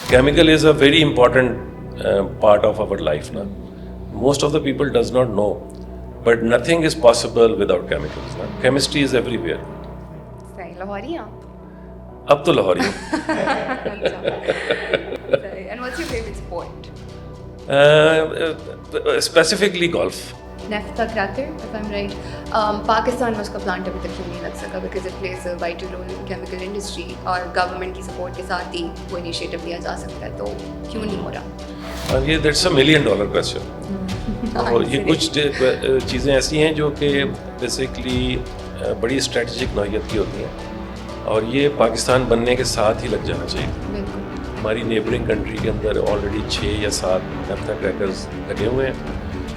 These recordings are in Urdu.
Chemical is a very important part of our life now. Most of the people does not know, but nothing is possible without chemicals now. Chemistry is everywhere. صحیح لاہوری ہیں آپ؟ اب تو لاہوری ہوں. صحیح. And what's your favorite sport? Specifically golf. Naphtha cracker, if I'm right. Pakistan میں اس کا پلانٹ ابھی تک کیوں نہیں لگ سکا؟ Because it plays a vital role in chemical industry اور گورنمنٹ کی سپورٹ کے ساتھ ہی وہ انیشیٹو لیا جا سکتا ہے, تو کیوں نہیں ہو رہا؟ یہ دیٹس اے $1 million question. اور یہ کچھ چیزیں ایسی ہیں جو کہ بیسیکلی بڑی اسٹریٹجک نوعیت کی ہوتی ہیں, اور یہ پاکستان بننے کے ساتھ ہی لگ جانا چاہیے. ہماری نیبرنگ کنٹری کے اندر آلریڈی 6 یا 7 نیپتھا کریکرز لگے ہوئے ہیں,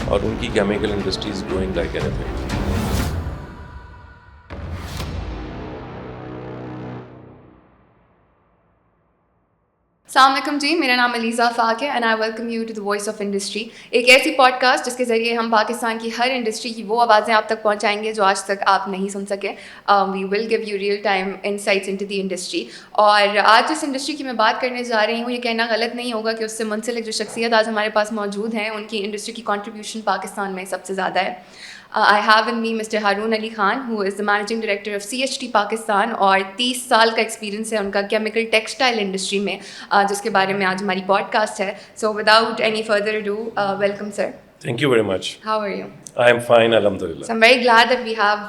اور ان کی کیمیکل انڈسٹریز گروئنگ لائک اینی تھنگ. السلام علیکم جی, میرا نام علیزہ آفاق ہے and I welcome you to the voice of industry, ایک ایسی پوڈ کاسٹ جس کے ذریعے ہم پاکستان کی ہر انڈسٹری کی وہ آوازیں آپ تک پہنچائیں گے جو آج تک آپ نہیں سن سکے. We will give you real time insights into the industry. اور آج جس انڈسٹری کی میں بات کرنے جا رہی ہوں, یہ کہنا غلط نہیں ہوگا کہ اس سے منسلک جو شخصیت آج ہمارے پاس موجود ہیں, ان کی انڈسٹری کی کنٹریبیوشن پاکستان میں سب سے زیادہ ہے. I have in me Mr. Haroon Ali Khan, who is the managing director of CHT Pakistan, اور 30 سال کا ایکسپیرینس ہے ان کا کیمیکل ٹیکسٹائل انڈسٹری میں, جس کے بارے میں آج ہماری پوڈ کاسٹ ہے. سو وداؤٹ اینی فردر ادو, welcome sir. Thank you very much. How are you? I am fine, alhamdulillah. So I'm very glad that we have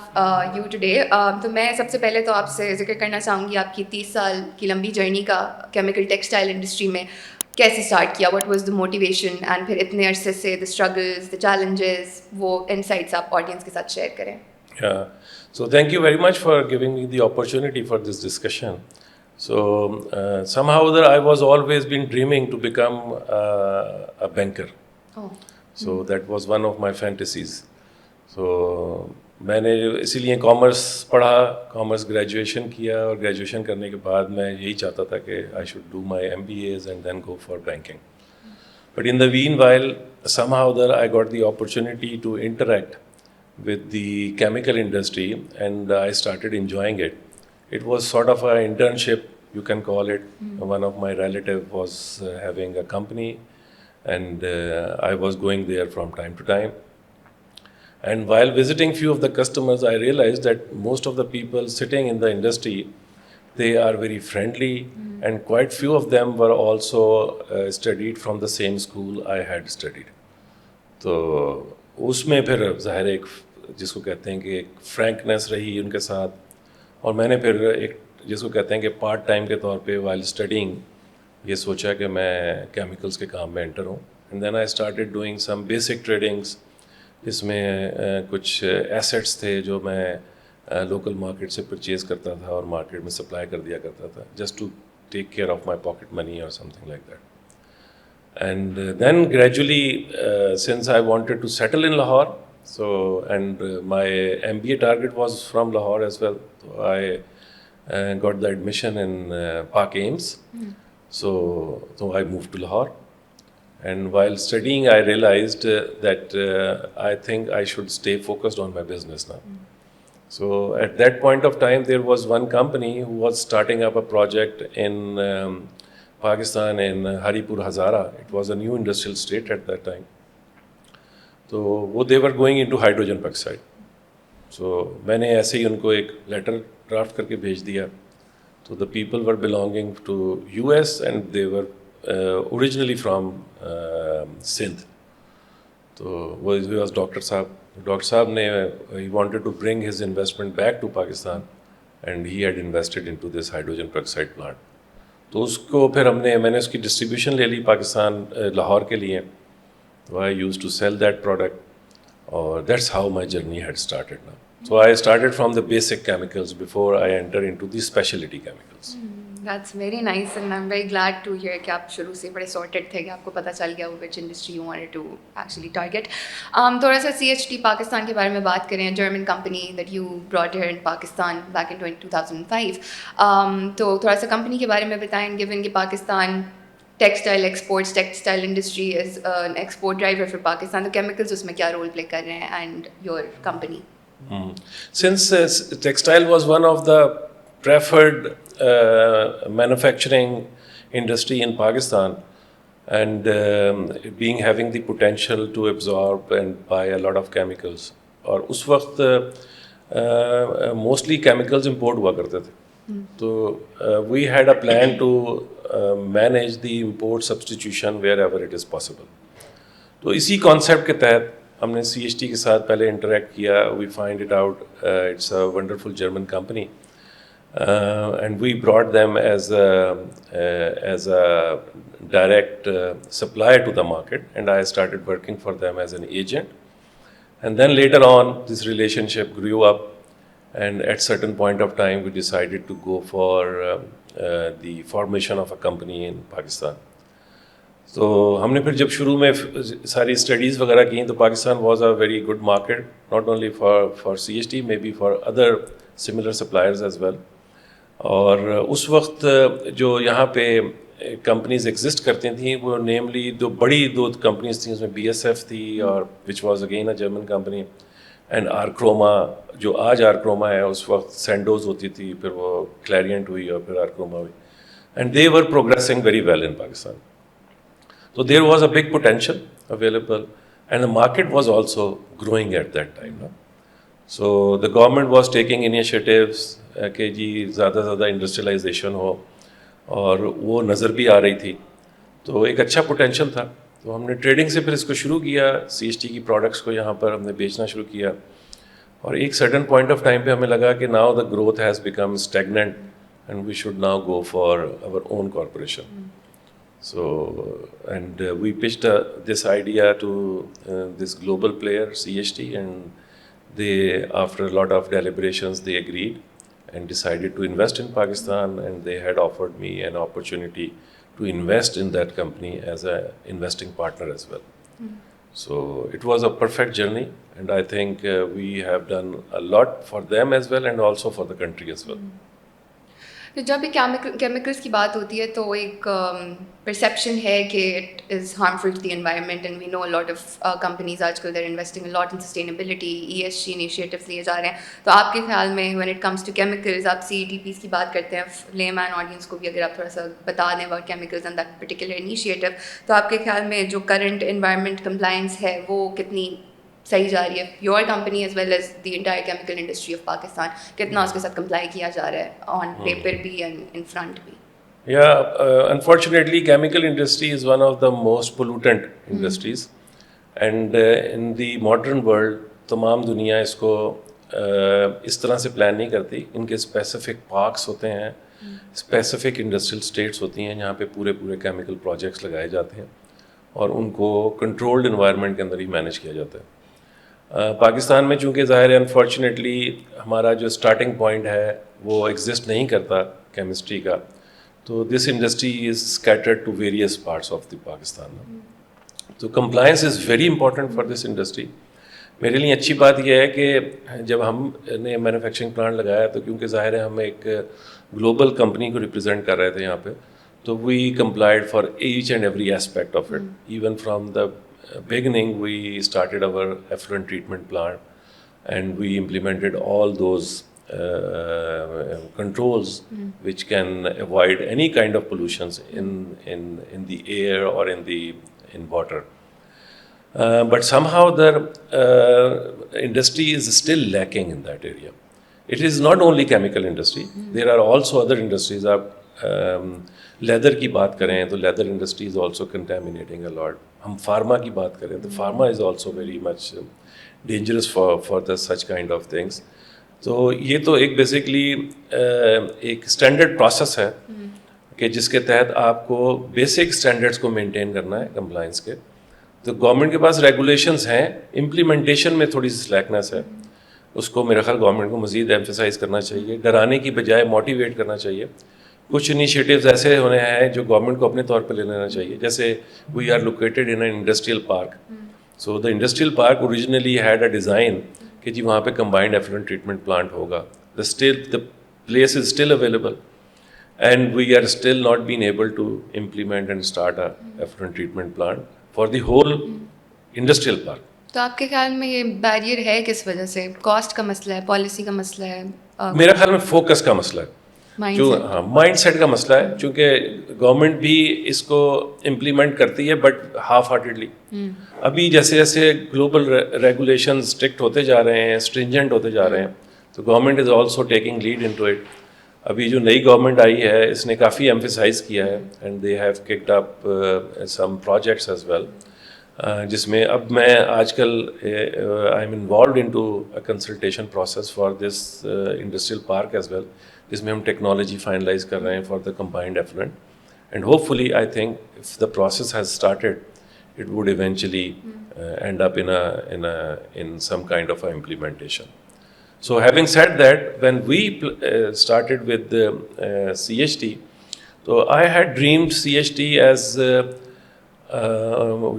you today. تو میں سب سے پہلے تو آپ سے ذکر کرنا چاہوں گی آپ کی 30 سال کی لمبی جرنی کا کیمیکل ٹیکسٹائل انڈسٹری میں. کیسے اسٹارٹ کیا, what was the motivation, and پھر اتنے عرصے سے دا اسٹرگلز, دا چیلنجز, وہ انسائٹس آپ آڈینس کے ساتھ شیئر کریں. Yeah. So thank you very much for giving me the opportunity for this discussion. So somehow or other I was always been dreaming to become a banker. Oh. So that was one of my fantasies. So میں نے اسی لیے کامرس پڑھا, کامرس گریجویشن کیا, اور گریجویشن کرنے کے بعد میں یہی چاہتا تھا کہ I should do my MBAs and then go for banking. But in the meanwhile somehow or other I got the opportunity to interact with the chemical industry and I started enjoying it. It was sort of an internship, you can call it. One of my relative was having a company and I was going there from time to time. And while visiting few of the customers, I realized that most of the people sitting in the industry, they are very friendly, and quite few of them were also studied from the same school I had studied. تو اس میں پھر ظاہر ایک جس کو کہتے ہیں کہ ایک فرینکنیس رہی ان کے ساتھ, اور میں نے پھر ایک جس کو کہتے ہیں کہ پارٹ ٹائم کے طور پہ وائل اسٹڈیئنگ یہ سوچا کہ میں کیمیکلس کے کام میں انٹر ہوں. And then I started doing some basic tradings, جس میں کچھ ایسیٹس تھے جو میں لوکل مارکیٹ سے پرچیز کرتا تھا اور مارکیٹ میں سپلائی کر دیا کرتا تھا, just to take care of my pocket money اور something like that. And then gradually, since I wanted to settle in Lahore, so and my MBA target was from Lahore as well, so I got the admission in Pak Ames. So I moved to Lahore, and while studying, I realized that I think I should stay focused on my business now. So at that point of time, there was one company who was starting up a project in Pakistan in Haripur Hazara. It was a new industrial state at that time. So they were going into hydrogen peroxide. So میں نے ایسے ہی ان کو ایک لیٹر ڈرافٹ کر کے بھیج دیا. So the people were belonging to US and they were originally from Sindh. So he was doctor صاحب نے he wanted to bring his investment back to Pakistan and he had invested into this hydrogen peroxide plant. تو اس کو پھر میں نے اس کی ڈسٹریبیوشن لے لی پاکستان لاہور کے لیے. I use to sell that product, اور that's how my journey had started now. So I started from the basic chemicals before I enter into the specialty chemicals. That's very nice and I'm very glad to hear کہ آپ شروع سے بڑے sorted تھے, کہ آپ کو پتہ چل گیا which industry you wanted to actually target. تھوڑا سا CHT پاکستان کے بارے میں بات کریں, German company that you brought here in Pakistan back in 2005. تو تھوڑا سا کمپنی کے بارے میں بتائیں, given کہ Pakistan textile exports, textile industry is an export driver for Pakistan, تو کیمیکلز اس میں کیا رول پلے کر رہے ہیں and your company. Since textile was one of the preferred manufacturing industry in Pakistan, and having the potential to absorb and buy a lot of chemicals. اور اس وقت موسٹلی کیمیکلز امپورٹ ہوا کرتے تھے. تو we had a plan to manage the import substitution wherever it is possible. تو اسی کانسیپٹ کے تحت ہم نے سی ایس ٹی کے ساتھ پہلے انٹریکٹ کیا. We find it out it's a wonderful German company, and we brought them as a direct supplier to the market, and I started working for them as an agent. And then later on, this relationship grew up, and at certain point of time, we decided to go for the formation of a company in Pakistan. So ہم نے پھر جب شروع میں ساری اسٹڈیز وغیرہ کی تو Pakistan was a very good market, not only for C S T, maybe for other similar suppliers as well. اور اس وقت جو یہاں پہ کمپنیز ایگزسٹ کرتی تھیں وہ نیملی دو کمپنیز تھیں. اس میں بی ایس ایف تھی, اور which was again a German company, and Archroma, جو آج آرکروما ہے, اس وقت سینڈوز ہوتی تھی, پھر وہ کلیرینٹ ہوئی اور پھر آرکروما ہوئی, and they were progressing very well in Pakistan. So there was a big potential available, and the market was also growing at that time. No? So the government was taking initiatives کہ جی زیادہ سے زیادہ انڈسٹریلائزیشن ہو, اور وہ نظر بھی آ رہی تھی. تو ایک اچھا پوٹینشیل تھا. تو ہم نے ٹریڈنگ سے پھر اس کو شروع کیا, سی ایس ٹی کی پروڈکٹس کو یہاں پر ہم نے بیچنا شروع کیا. اور ایک سرٹن پوائنٹ آف ٹائم پہ ہمیں لگا کہ now the growth has become stagnant, and we should now go for our own corporation. So, and we pitched this idea to this global player, CHT, and they, after a lot of deliberations, they agreed and decided to invest in Pakistan, and they had offered me an opportunity to invest in that company as an investing partner as well. So, it was a perfect journey, and I think we have done a lot for them as well, and also for the country as well. جب بھی کیمیکلس کی بات ہوتی ہے تو ایک پرسیپشن ہے کہ it is harmful to the environment, and we know lot of companies آج کل there investing lot in sustainability, E S G initiatives لیے جا رہے ہیں. تو آپ کے خیال میں when it comes to chemicals, آپ سی ای ٹی پیز کی بات کرتے ہیں, لے مین آڈینس کو بھی اگر آپ تھوڑا سا بتا دیں about chemicals and that particular initiative, تو آپ کے خیال میں جو کرنٹ انوائرمنٹ کمپلائنس ہے وہ کتنی صحیح جا رہی ہے, your company as well as the entire chemical industry of Pakistan, کتنا اس کے ساتھ کمپلائی کیا جا رہا ہے آن پیپر بھی اینڈ ان فرنٹ بھی؟ Unfortunately, chemical industry is one of the most pollutant industries, and in the modern world تمام دنیا اس کو اس طرح سے پلان نہیں کرتی. ان کے اسپیسیفک پارکس ہوتے ہیں, اسپیسیفک انڈسٹریل اسٹیٹس ہوتی ہیں جہاں پہ پورے کیمیکل پروجیکٹس لگائے جاتے ہیں, اور ان کو کنٹرولڈ انوائرمنٹ کے اندر ہی مینیج کیا جاتا ہے. پاکستان میں چونکہ ظاہر ہے انفارچونیٹلی ہمارا جو اسٹارٹنگ پوائنٹ ہے وہ ایگزسٹ نہیں کرتا کیمسٹری کا, تو this industry is scattered to various parts of the Pakistan. تو compliance is very important for this industry. میرے لیے اچھی بات یہ ہے کہ جب ہم نے مینوفیکچرنگ پلانٹ لگایا تو کیونکہ ظاہر ہے ہم ایک گلوبل کمپنی کو ریپرزینٹ کر رہے تھے یہاں پہ, تو we complied for each and every aspect of it. Even from the beginning we started our effluent treatment plant, and we implemented all those controls which can avoid any kind of pollutions in the air or in water. But somehow the industry is still lacking in that area. It is not only chemical industry, there are also other industries. Leather کی بات کریں تو لیدر انڈسٹری از آلسو کنٹامینیٹنگ اے لاٹ. ہم فارما کی بات کریں تو pharma is also very much dangerous for the such kind of things. تو یہ تو ایک بیسکلی ایک اسٹینڈرڈ پروسیس ہے کہ جس کے تحت آپ کو بیسک اسٹینڈرڈس کو مینٹین کرنا ہے کمپلائنس کے. تو گورنمنٹ کے پاس ریگولیشنز ہیں, امپلیمنٹیشن میں تھوڑی سی سلیکنیس ہے. اس کو میرا خیال گورنمنٹ کو مزید ایمفیسائز کرنا چاہیے, ڈرانے کی بجائے موٹیویٹ کرنا چاہیے. کچھ انیشیٹیوز ایسے ہونے ہیں جو گورنمنٹ کو اپنے طور پہ لے لینا چاہیے. جیسے we are located in an industrial park, so the industrial park originally had a design کہ جی وہاں پہ کمبائنڈ ایفلوئنٹ ٹریٹمنٹ پلانٹ ہوگا. The place is still available, and we are still not been able to implement and start a effluent treatment plant for the whole industrial park. تو آپ کے خیال میں یہ بیریئر ہے کس وجہ سے؟ کاسٹ کا مسئلہ ہے, پالیسی کا مسئلہ ہے؟ میرا خیال میں فوکس کا مسئلہ ہے. جو ہاں مائنڈ سیٹ کا مسئلہ ہے, چونکہ گورنمنٹ بھی اس کو امپلیمنٹ کرتی ہے بٹ ہاف ہارٹیڈلی. ابھی جیسے جیسے گلوبل ریگولیشن اسٹرکٹ ہوتے جا رہے ہیں, اسٹرنجنٹ ہوتے جا رہے ہیں, تو government is also taking lead in to it. ابھی جو نئی گورنمنٹ آئی ہے اس نے کافی ایمفیسائز کیا ہے and they have cooked up some projects as well, جس میں اب میں آج کل I am involved in to consultation process for this industrial park as well, جس میں ہم ٹیکنالوجی فائنلائز کر رہے ہیں for the combined effluent. And hopefully I think if the process has started it would eventually end up in some kind of a implementation. So having said that, when we started with CHT, so I had dreamed CHT as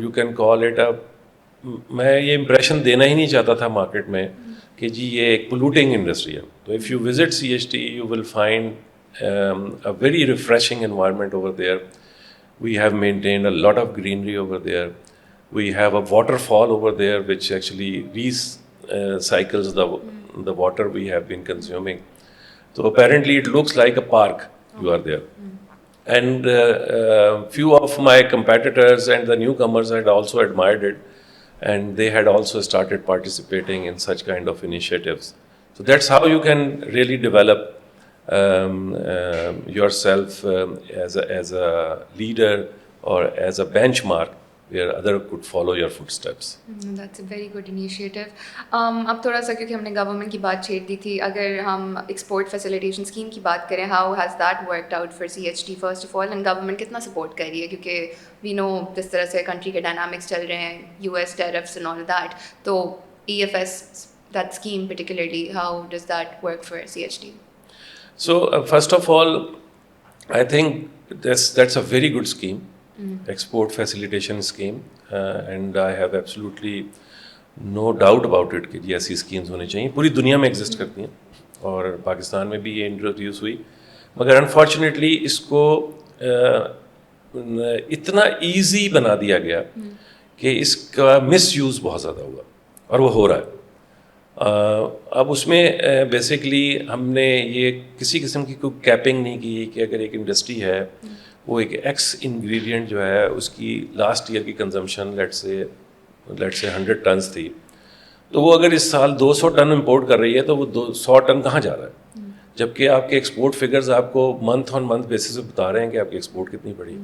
you can call it میں یہ امپریشن دینا ہی نہیں چاہتا تھا مارکیٹ میں کہ جی یہ ایک پولوٹنگ انڈسٹری ہے. تو if you visit CHT you will find a very refreshing environment over there. We have maintained a lot of greenery over there. We have a waterfall over there which actually recycles the water we have been consuming. So apparently it looks like a park. You are there. And few of my competitors and the newcomers had also admired it, and they had also started participating in such kind of initiatives. So that's how you can really develop yourself as a leader or as a benchmark where other could follow your footsteps. That's a very good initiative. اب تھوڑا سا کیونکہ ہم نے گورنمنٹ کی بات چھیڑ دی تھی, اگر ہم ایکسپورٹ فیسیلیٹیشن اسکیم کی بات کریں, how has that worked out for CHT first of all, and government کتنا سپورٹ کر رہی ہے, کیونکہ وی نو جس طرح سے کنٹری کے ڈائنامکس چل رہے ہیں, US tariffs and all that, تو EFS that scheme particularly, how does that work for CHT? So first of all, I think that's a very good scheme, export facilitation scheme, and I have absolutely no doubt about it کہ یہ ایسی اسکیمز ہونی چاہیے. پوری دنیا میں ایگزسٹ کرتی ہیں اور پاکستان میں بھی یہ انٹروڈیوس ہوئی, مگر انفارچونیٹلی اس کو اتنا ایزی بنا دیا گیا کہ اس کا مس یوز بہت زیادہ ہوا, اور وہ ہو رہا ہے. اب اس میں بیسکلی ہم نے یہ کسی قسم کی کوئی کیپنگ نہیں کی کہ اگر ایک انڈسٹری ہے وہ ایک ایکس انگریڈینٹ جو ہے اس کی لاسٹ ایئر کی کنزمپشن لیٹ سے 100 ٹنس تھی, تو وہ اگر اس سال 200 ٹن امپورٹ کر رہی ہے تو وہ 100 ٹن کہاں جا رہا ہے, جبکہ آپ کے ایکسپورٹ فگرز آپ کو منتھ آن منتھ بیسس پہ بتا رہے ہیں کہ آپ کی ایکسپورٹ کتنی بڑھی.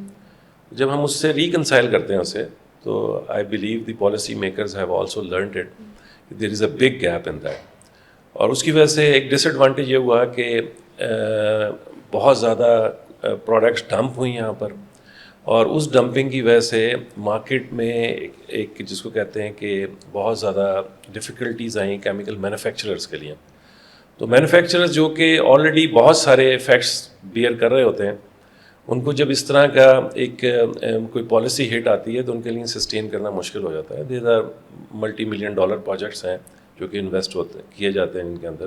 جب ہم اس سے ریکنسائل کرتے ہیں اسے, تو I believe the policy makers have also learned it, there is a big gap in that. اور اس کی وجہ سے ایک ڈس ایڈوانٹیج یہ ہوا کہ بہت زیادہ پروڈکٹس ڈمپ ہوئی یہاں پر, اور اس ڈمپنگ کی وجہ سے مارکیٹ میں ایک جس کو کہتے ہیں کہ بہت زیادہ ڈفیکلٹیز آئیں کیمیکل مینوفیکچررز کے لیے. تو مینوفیکچررز جو کہ آلریڈی بہت سارے ایفیکٹس بیئر کر رہے ہوتے ہیں, ان کو جب اس طرح کا ایک کوئی پالیسی ہٹ آتی ہے تو ان کے لیے سسٹین کرنا مشکل ہو جاتا ہے. دیز آر $multi-million پروجیکٹس ہیں جو کہ انویسٹ کیے جاتے ہیں ان کے اندر.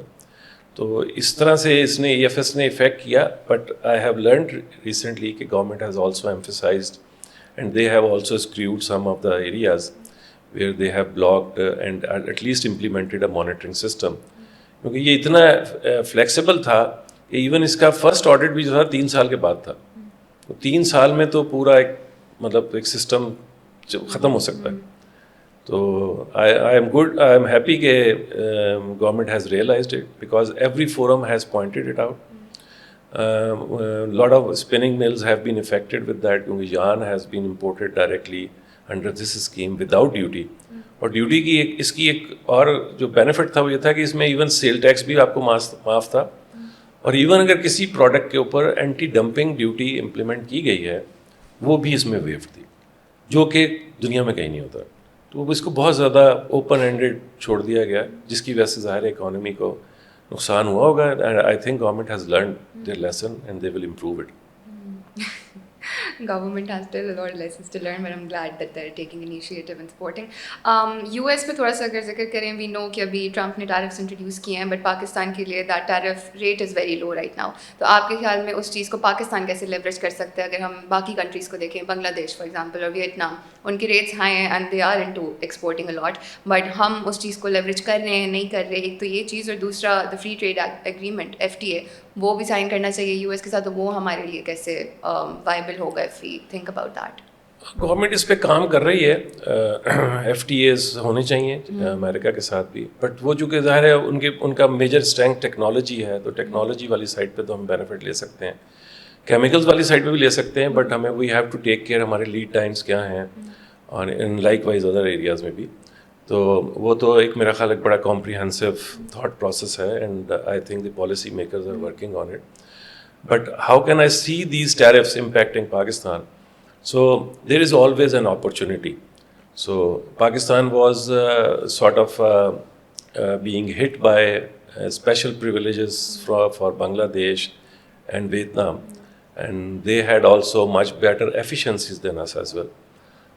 تو اس طرح سے اس نے EFS نے افیکٹ کیا, but I have learned recently کہ government has also emphasised and they have also screwed some of the areas where they have blocked and at least implemented a monitoring system. کیونکہ یہ اتنا فلیکسیبل تھا کہ ایون اس کا فرسٹ آڈٹ بھی جو تھا 3 سال کے بعد تھا. 3 سال میں تو پورا ایک مطلب ایک سسٹم ختم ہو سکتا ہے. تو I am good, I am happy کہ government has realised it because every forum has pointed it out. Lot of spinning mills have been affected with that, کیونکہ yarn has been imported directly under this scheme without duty. اور ڈیوٹی کی ایک اس کی ایک اور جو بینیفٹ تھا وہ یہ تھا کہ اس میں ایون سیل ٹیکس بھی آپ کو معاف تھا, اور ایون اگر کسی پروڈکٹ کے اوپر اینٹی ڈمپنگ ڈیوٹی امپلیمنٹ کی گئی ہے وہ بھی اس میں ویو تھی, جو کہ دنیا میں کہیں نہیں ہوتا. تو اس کو بہت زیادہ اوپن ہینڈیڈ چھوڑ دیا گیا, جس کی وجہ سے ظاہر اکانومی کو نقصان ہوا ہوگا. And I think government has learned their lesson and they will improve it. Government has still a lot of lessons to learn, but I'm glad that they're taking initiative and supporting. US پہ تھوڑا سا اگر ذکر کریں, we know کہ ابھی ٹرمپ نے ٹیرفس انٹروڈیوس کیے ہیں, بٹ پاکستان کے لیے that tariff rate is very low right now. تو آپ کے خیال میں اس چیز کو پاکستان کیسے لیوریج کر سکتے ہیں؟ اگر ہم باقی کنٹریز کو دیکھیں, بنگلہ دیش فار ایگزامپل اور ویتنام, ان کے ریٹس ہائی ہیں and they are into exporting a lot, but ہم اس چیز کو لیوریج کر رہے ہیں نہیں کر رہے. ایک تو یہ چیز, اور دوسرا the free trade agreement FTA وہ بھی سائن کرنا چاہیے یو ایس کے ساتھ, تو وہ ہمارے لیے کیسے وائبل ہوگا if we think about that? Government اس پہ کام کر رہی ہے, ایف ٹی ایز ہونے چاہیے امریکہ کے ساتھ بھی, بٹ وہ چونکہ ظاہر ہے ان کا میجر اسٹرینتھ ٹیکنالوجی ہے, تو ٹیکنالوجی والی سائڈ پہ تو ہم بینیفٹ لے سکتے ہیں, کیمیکلز والی سائڈ پہ بھی لے سکتے ہیں, بٹ ہمیں we have to take care ہمارے لیڈ ٹائمس کیا ہیں, اور ان لائک وائز ادر ایریاز میں بھی. تو وہ تو ایک میرا خیال ایک بڑا کمپریہنسو تھاٹ پروسیس ہے, and I think the policy makers are working on it. But how can I see these tariffs impacting Pakistan? So there is always an opportunity. So Pakistan was sort of being hit by special privileges for Bangladesh and Vietnam, and they had also much better efficiencies than us as well.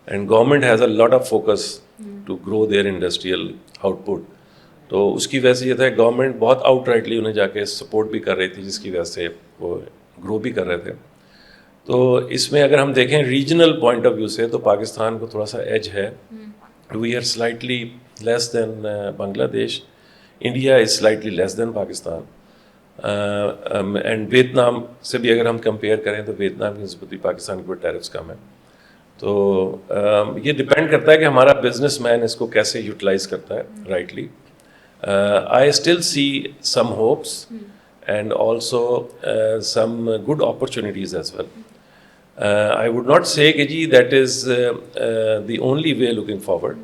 And government has a lot of focus to grow their industrial output. تو اس کی وجہ سے یہ تھا کہ گورنمنٹ بہت آؤٹ رائٹلی انہیں جا کے سپورٹ بھی کر رہی تھی, جس کی وجہ سے وہ گرو بھی کر رہے تھے. تو اس میں اگر ہم دیکھیں ریجنل پوائنٹ آف ویو سے, تو پاکستان کو تھوڑا سا ایج ہے. We are slightly less than Bangladesh, India is slightly less than Pakistan, and Vietnam سے بھی اگر ہم کمپیئر کریں تو ویتنام کی نسبت بھی پاکستان کے ٹیرفس کم ہیں. تو یہ ڈپینڈ کرتا ہے کہ ہمارا بزنس مین اس کو کیسے یوٹیلائز کرتا ہے rightly. I still see some hopes and also some good opportunities as well. I would not say کہ جی that is the only way looking forward,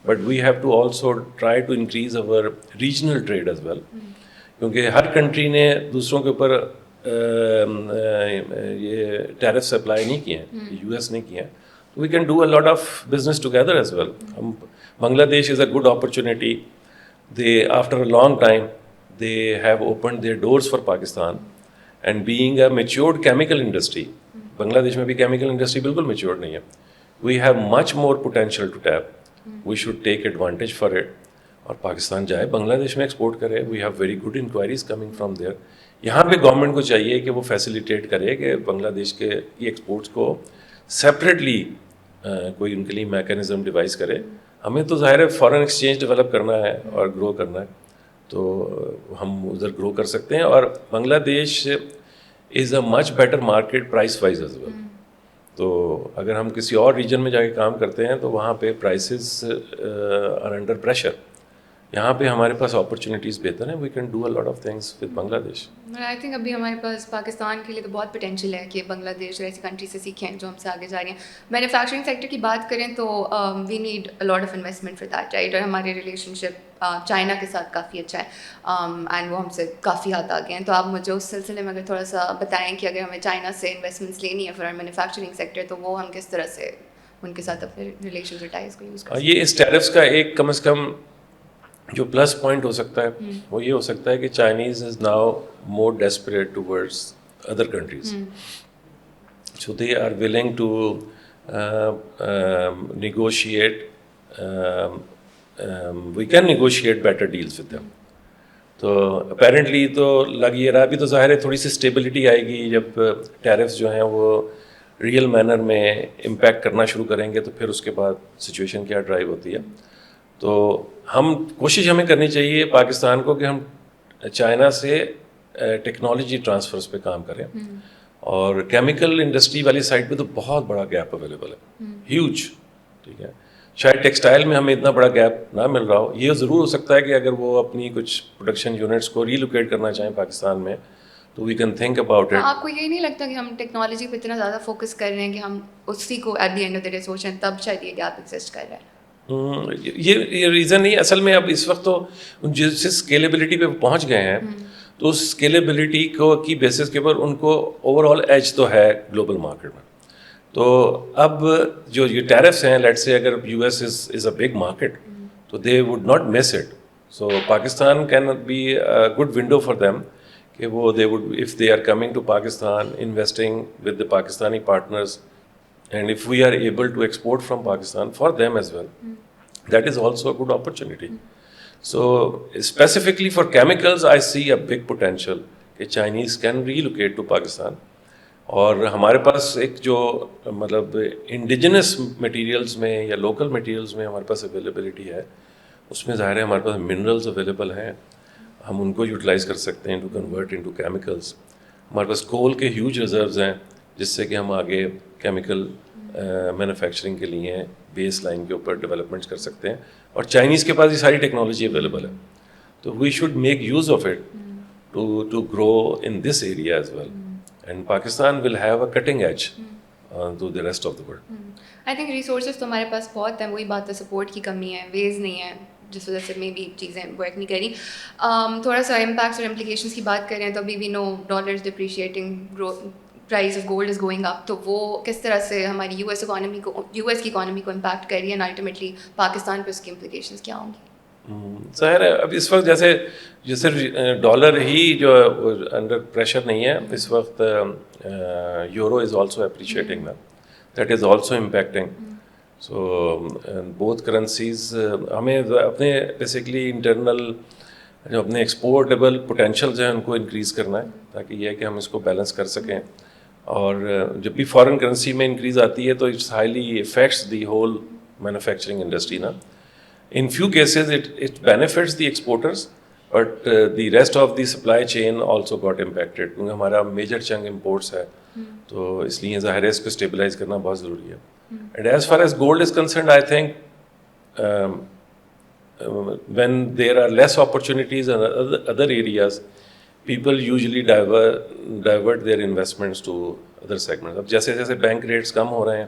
but we have to also try to increase our regional trade as well. کیونکہ ہر کنٹری نے دوسروں کے اوپر یہ ٹیرفس اپلائی نہیں کیے ہیں, یو ایس نے کیے ہیں. We can do a lot of business together as well. Bangladesh is a good opportunity. They, after a long time, they have opened their doors for Pakistan, and being a matured chemical industry, Bangladesh mein bhi chemical industry bilkul matured nahi hai. We have much more potential to tap. We should take advantage for it. اور پاکستان جائے بنگلہ دیش میں ایکسپورٹ کرے. We have very good inquiries coming from there. یہاں پہ گورنمنٹ کو چاہیے کہ وہ فیسیلیٹیٹ کرے کہ بنگلہ دیش کے ایکسپورٹس کو سیپریٹلی کوئی ان کے لیے میکینزم ڈیوائز کرے. ہمیں تو ظاہر ہے فارن ایکسچینج ڈیولپ کرنا ہے اور گرو کرنا ہے, تو ہم ادھر گرو کر سکتے ہیں. اور Bangladesh is a much better market price wise as well. تو اگر ہم کسی اور ریجن میں جا کے کام کرتے ہیں تو وہاں پہ پرائسز آر انڈر پریشر. یہاں پہ ہمارے پاس اپرچونیٹیز بہتر ہیں. We can do a lot of things with Bangladesh. I think ابھی ہمارے پاس پاکستان کے لیے تو بہت پوٹینشیل ہے کہ بنگلہ دیش ایسی کنٹری سے سیکھیں جو ہم سے آگے جا رہی ہیں. مینوفیکچرنگ سیکٹر کی بات کریں تو we need a lot of investment for that, right. اور ہمارے ریلیشن شپ چائنا کے ساتھ کافی اچھا ہے, اینڈ وہ ہم سے کافی حد آگے ہیں. تو آپ مجھے اس سلسلے میں اگر تھوڑا سا بتائیں کہ اگر ہمیں چائنا سے انویسٹمنٹس لینی ہے فار مینوفیکچرنگ سیکٹر, تو وہ ہم کس طرح سے ان کے ساتھ اپنے ریلیشن ٹائز کو یوز کر سکتے ہیں. یہ اس ٹیرفس کا ایک کم از کم جو پلس پوائنٹ ہو سکتا ہے وہ یہ ہو سکتا ہے کہ Chinese is now more desperate towards other countries. So they are willing to negotiate, we can negotiate better deals with them. تو اپیرنٹلی تو لگ یہ رہا, ابھی تو ظاہر ہے تھوڑی سی اسٹیبلٹی آئے گی جب ٹیرفس جو ہیں وہ ریئل مینر میں امپیکٹ کرنا شروع کریں گے, تو پھر اس کے بعد سچویشن کیا ڈرائیو ہوتی ہے. تو ہم کوشش ہمیں کرنی چاہیے پاکستان کو کہ ہم چائنا سے ٹیکنالوجی ٹرانسفرز پہ کام کریں. اور کیمیکل انڈسٹری والی سائڈ پہ تو بہت بڑا گیپ اویلیبل ہے, ہیوج. ٹھیک ہے, شاید ٹیکسٹائل میں ہمیں اتنا بڑا گیپ نہ مل رہا ہو. یہ ضرور ہو سکتا ہے کہ اگر وہ اپنی کچھ پروڈکشن یونٹس کو ریلوکیٹ کرنا چاہیں پاکستان میں, تو we can think about it. آپ کو یہ نہیں لگتا کہ ہم ٹیکنالوجی پہ اتنا زیادہ فوکس کر رہے ہیں کہ ہم اسی کو at the end of the day سوچیں, تب شاید یہ گیپ ایگزسٹ کر رہا ہے؟ یہ ریزن نہیں اصل میں. اب اس وقت تو جس اسکیلیبلٹی پہ پہنچ گئے ہیں, تو اس اسکیلیبلٹی کو کی بیسس کے اوپر ان کو اوور آل ایج تو ہے گلوبل مارکیٹ میں. تو اب جو یہ ٹیرفس ہیں, لیٹ سے اگر U S is a big market, تو they would not miss it. So Pakistan can be a good window for them کہ وہ they would, if they are coming to Pakistan, investing with the Pakistani partners, and if we are able to export from Pakistan for them as well, that is also a good opportunity. So specifically for chemicals, I see a big potential کہ Chinese can relocate to Pakistan. اور ہمارے پاس ایک جو مطلب انڈیجنس مٹیریلز میں یا لوکل مٹیریلز میں ہمارے پاس اویلیبلٹی ہے, اس میں ظاہر ہے ہمارے پاس منرلز اویلیبل ہیں, ہم ان کو یوٹیلائز کر سکتے ہیں ٹو کنورٹ انٹو کیمیکلس. ہمارے پاس کول کے ہیوج ریزروز ہیں جس سے کہ ہم آگے کیمیکل مینوفیکچرنگ کے لیے بیس لائن کے اوپر ڈیولپمنٹس کر سکتے ہیں. اور چائنیز کے پاس یہ ساری ٹیکنالوجی اویلیبل ہے, تو we should make use of it to grow in this area as well. And Pakistan will have a cutting edge to the rest of the world. I think resources تو ہمارے پاس بہت ہیں, وہی بات ہے سپورٹ کی کمی ہے, ویز نہیں ہے, جس وجہ سے میں بھی چیزیں ورک نہیں کری. تھوڑا سا امپیکٹس اور امپلیکیشنس کی بات کریں تو ابھی بھی نو dollars depreciating, price of gold is going up, تو وہ کس طرح سے ہماری یو ایس کی اکانومی کو امپیکٹ کر رہی ہے, اینڈ الٹیمیٹلی پاکستان پہ اس کی امپلیکیشنس کیا ہوں گی؟ ظاہر ہے اب اس وقت جیسے ڈالر ہی جو انڈر پریشر نہیں ہے اس وقت, یورو از آلسو اپریشیٹنگ نا, that is also impacting. So both currencies ہمیں اپنے بیسیکلی انٹرنل جو اپنے ایکسپورٹیبل پوٹینشیلز ہیں ان کو انکریز کرنا ہے, تاکہ یہ ہے کہ ہم اس کو بیلنس کر سکیں. اور جب بھی فارن کرنسی میں انکریز آتی ہے تو it's highly affects the whole manufacturing industry نا. In few cases it benefits the exporters, but the rest of the supply chain also got impacted, کیونکہ ہمارا میجر چنک امپورٹس ہے, تو اس لیے ظاہر ہے اس کو اسٹیبلائز کرنا بہت ضروری ہے. And as far as gold is concerned, I think when there are less opportunities in other areas, people usually divert their investments to other segments. اب جیسے جیسے بینک ریٹس کم ہو رہے ہیں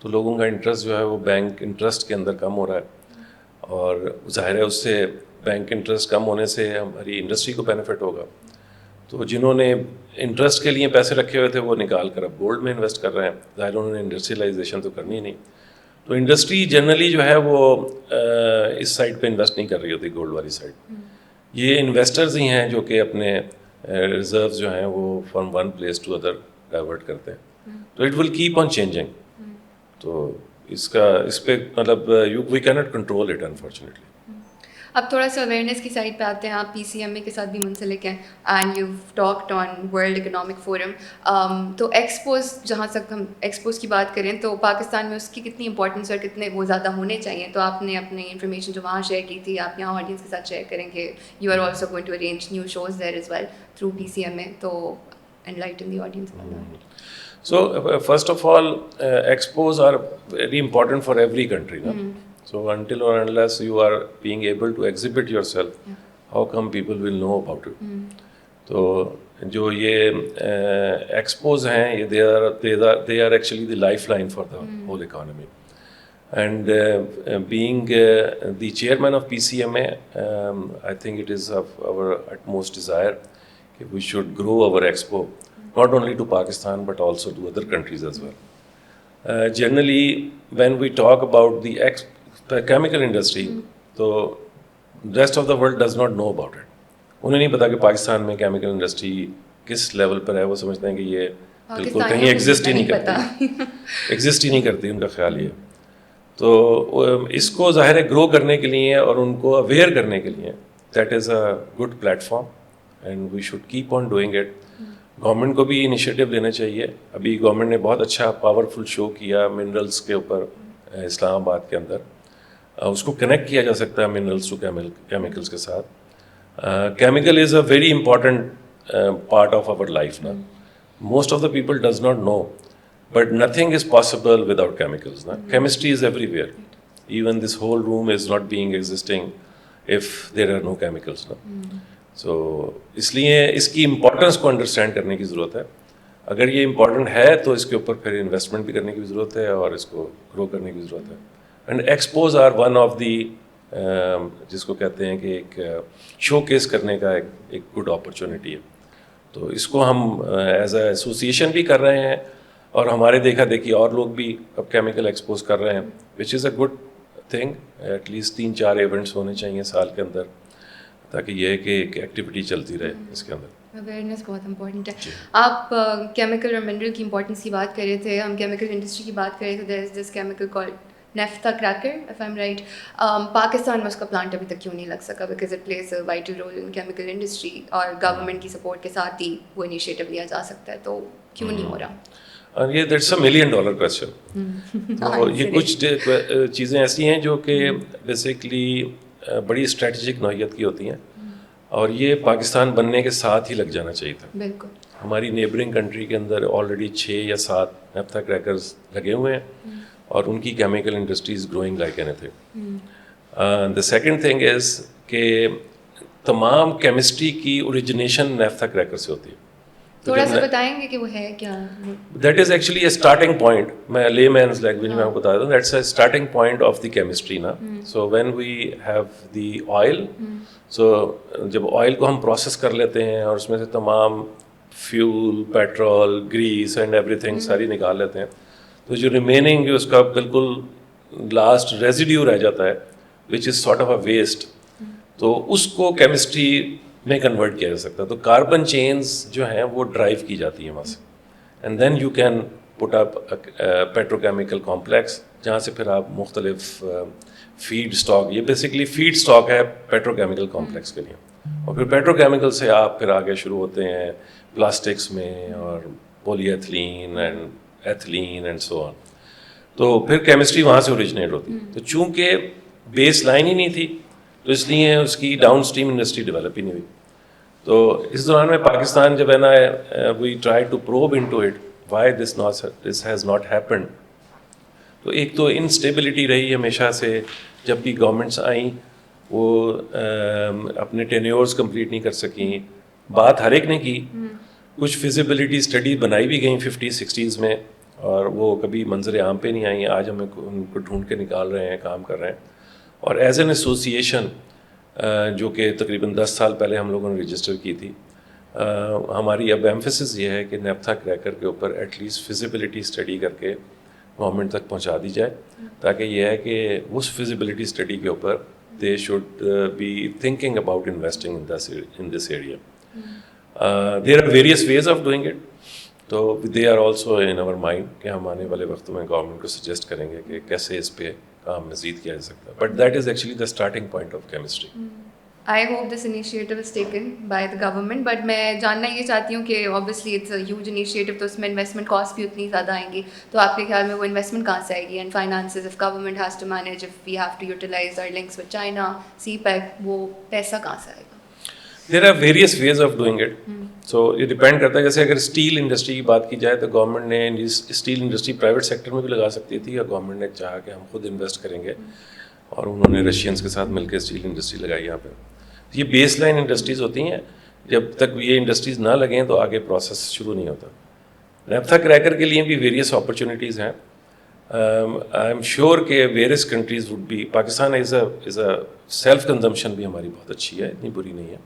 تو لوگوں کا انٹرسٹ جو ہے وہ بینک انٹرسٹ کے اندر کم ہو رہا ہے, اور ظاہر ہے اس سے بینک انٹرسٹ کم ہونے سے ہماری انڈسٹری کو بینیفٹ ہوگا. تو جنہوں نے انٹرسٹ کے لیے پیسے رکھے ہوئے تھے وہ نکال کر اب گولڈ میں انویسٹ کر رہے ہیں, ظاہر انہوں نے انڈسٹریلائزیشن تو کرنی نہیں. تو انڈسٹری جنرلی جو ہے وہ اس سائڈ پہ انویسٹ نہیں کر رہی ہوتی, گولڈ والی سائڈ. یہ انویسٹرز ہی ہیں جو کہ اپنے ریزروز جو ہیں وہ from one place to other divert کرتے ہیں. تو it will keep on changing. تو اس پہ مطلب وی کی ناٹ کنٹرول اٹ انفارچونیٹلی. اب تھوڑا سا اویئرنیس کی سائڈ پہ آتے ہیں. آپ پی سی ایم اے کے ساتھ بھی منسلک ہیں, and you talked on world economic forum. تو ایکسپوز, جہاں تک ہم ایکسپوز کی بات کریں تو پاکستان میں اس کی کتنی امپورٹنس اور کتنے وہ زیادہ ہونے چاہیے, تو آپ نے اپنی انفارمیشن جو وہاں شیئر کی تھی آپ یہاں آڈینس کے ساتھ شیئر کریں کہ you are also going to arrange new shows there as well through P C M A, تو enlighten the audience about that. So first of all, expos are very important for every country. No? So until or unless you are being able to exhibit yourself, how come people will know about it? تو جو یہ expos ہیں they are actually the lifeline for the whole economy. And being the chairman of PCMA, I think it is of our utmost desire that we should grow our expo, not only to Pakistan but also to other countries as well. Generally, when we talk about the chemical industry, so rest of the world does not know about it. انہیں نہیں پتا کہ پاکستان میں کیمیکل انڈسٹری کس لیول پر ہے. وہ سمجھتے ہیں کہ یہ بالکل کہیں ایگزسٹ ہی نہیں کرتی, ان کا خیال یہ. تو اس کو ظاہر ہے گرو کرنے کے لیے اور ان کو اویئر کرنے کے لیے that is a good platform, and we should keep on doing it. Government کو بھی انیشیٹو لینا چاہیے. ابھی گورنمنٹ نے بہت اچھا پاورفل شو کیا منرلس کے اوپر اسلام آباد کے اندر. اس کو کنیکٹ کیا جا سکتا ہے منرلس ٹو کیمیکلس کے ساتھ. Chemical is a very important part of our life نا. Most of the people does not know, but nothing is possible without chemicals نا. Chemistry is everywhere. Even this whole room is not being existing if there are no chemicals نا. سو اس لیے اس کی امپورٹنس کو انڈرسٹینڈ کرنے کی ضرورت ہے. اگر یہ امپورٹنٹ ہے تو اس کے اوپر پھر انویسٹمنٹ بھی کرنے کی ضرورت ہے اور اس کو گرو کرنے کی ضرورت ہے. And expose are one of the جس کو کہتے ہیں کہ ایک شو کیس کرنے کا ایک گڈ اپرچونیٹی ہے. تو اس کو ہم ایز اے ایسوسیشن بھی کر رہے ہیں اور ہمارے دیکھا دیکھی اور لوگ بھی اب کیمیکل ایکسپوز کر رہے ہیں, which is a good thing. At least 3-4 events ہونے چاہیے سال کے اندر, تاکہ یہ ہے کہ ایک ایکٹیویٹی چلتی رہے اس کے اندر. اویئرنیس بہت امپورٹنٹ ہے. آپ کیمیکل اور منرل کی امپورٹنس کی بات کر رہے تھے, ہم کیمیکل انڈسٹری کی بات کر رہے تھے. There is this chemical called naphtha cracker, if I am right. Pakistan میں اس کا پلانٹ ابھی تک کیوں نہیں لگ سکا؟ Because it plays a vital role in chemical industry, اور گورنمنٹ کی سپورٹ کے ساتھ ہی وہ انیشیٹو لیا جا سکتا ہے, تو کیوں نہیں ہو رہا؟ اور یہ دیٹس اے $1 million کویسچن. یہ کچھ چیزیں ایسی ہیں جو کہ بیسیکلی بڑی اسٹریٹجک نوعیت کی ہوتی ہیں, اور یہ پاکستان بننے کے ساتھ ہی لگ جانا چاہیے تھا. بالکل. ہماری نیبرنگ کنٹری کے اندر آلریڈی 6 یا 7 نیپتھا کریکرز لگے ہوئے ہیں اور ان کی کیمیکل انڈسٹریز گروئنگ لائک اینی thing. The second thing is کہ تمام کیمسٹری کی اوریجنیشن نیپتھا کریکر سے ہوتی ہے. تھوڑا سا بتائیں گے کہ وہ ہے کیا؟ That is actually a starting point. میں لے مینز لینگویج میں آپ کو بتا دیتا ہوں. That's a starting point of the chemistry نا. So when we have the oil, so جب آئل کو ہم پروسیس کر لیتے ہیں اور اس میں سے تمام fuel, petrol, grease and everything ساری نکال لیتے ہیں, تو جو ریمیننگ جو اس کا بالکل لاسٹ ریزیڈیو رہ جاتا ہے which is sort of a waste, تو اس کو کیمسٹری میں کنورٹ کیا جا سکتا ہے. تو کاربن چینز جو ہیں وہ ڈرائیو کی جاتی ہیں وہاں سے, and then you can put up petrochemical complex جہاں سے پھر آپ مختلف فیڈ اسٹاک, یہ بیسکلی فیڈ اسٹاک ہے پیٹرو کیمیکل کمپلیکس کے لیے, اور پھر پیٹرو کیمیکل سے آپ پھر آگے شروع ہوتے ہیں پلاسٹکس میں اور پولی ایتھلین اینڈ ایتھلین اینڈ سو آن. تو پھر کیمسٹری وہاں سے اوریجنیٹ ہوتی ہے. تو چونکہ بیس لائن ہی نہیں تھی تو اس لیے اس کی ڈاؤن اسٹریم انڈسٹری ڈیولپ ہی نہیں ہوئی. تو اس دوران میں پاکستان جب ہے نا we try to probe in to it why this has not happened. تو ایک تو انسٹیبلٹی رہی ہمیشہ سے, جب بھی گورنمنٹس آئیں وہ اپنے ٹینیورز کمپلیٹ نہیں کر سکیں. بات ہر ایک نے کی, کچھ فیزیبلٹی اسٹڈی بنائی بھی گئیں 50s 60s میں, اور وہ کبھی منظر عام پہ نہیں آئیں. آج ہمیں ان کو ڈھونڈ کے نکال رہے ہیں, کام کر رہے ہیں. اور ایز این ایسوسیشن جو کہ تقریباً 10 سال پہلے ہم لوگوں نے رجسٹر کی تھی, ہماری اب ایمفیسس یہ ہے کہ نیپتھا کریکر کے اوپر ایٹ لیسٹ فیزیبلٹی اسٹڈی کر کے گورنمنٹ تک پہنچا دی جائے, تاکہ یہ ہے کہ اس فیزیبلٹی اسٹڈی کے اوپر they should be thinking about investing in this area. There are various ways of doing it, تو they are also in our mind کہ ہم آنے والے وقتوں میں گورنمنٹ کو سجیسٹ کریں گے کہ کیسے اس پہ کام مزید کیا جا سکتا ہے. But that is actually the starting point of chemistry. I hope this initiative is taken by the government, but میں جاننا یہ چاہتی ہوں کہ obviously it's a huge initiative, تو اس میں investment cost بھی اتنی زیادہ آئیں گی, تو آپ کے خیال میں وہ investment کہاں سے آئے گی, and finances if government has to manage, if we have to utilize our links with China, CPEC, وہ پیسہ کہاں سے آئے گا؟ There are various ways of doing it. So یہ ڈپینڈ کرتا ہے. جیسے اگر اسٹیل انڈسٹری کی بات کی جائے تو گورنمنٹ نے اسٹیل انڈسٹری پرائیویٹ سیکٹر میں بھی لگا سکتی تھی, اور گورنمنٹ نے چاہا کہ ہم خود انویسٹ کریں گے, اور انہوں نے رشینس کے ساتھ مل کے اسٹیل انڈسٹری لگائی یہاں پہ. یہ بیس لائن انڈسٹریز ہوتی ہیں, جب تک یہ انڈسٹریز نہ لگیں تو آگے پروسیس شروع نہیں ہوتا. نیپتھا کریکر کے لیے بھی ویریس اپرچونیٹیز ہیں. آئی ایم شیور کہ various countries would be, Pakistan is a self consumption بھی ہماری بہت اچھی ہے, اتنی بری نہیں ہے,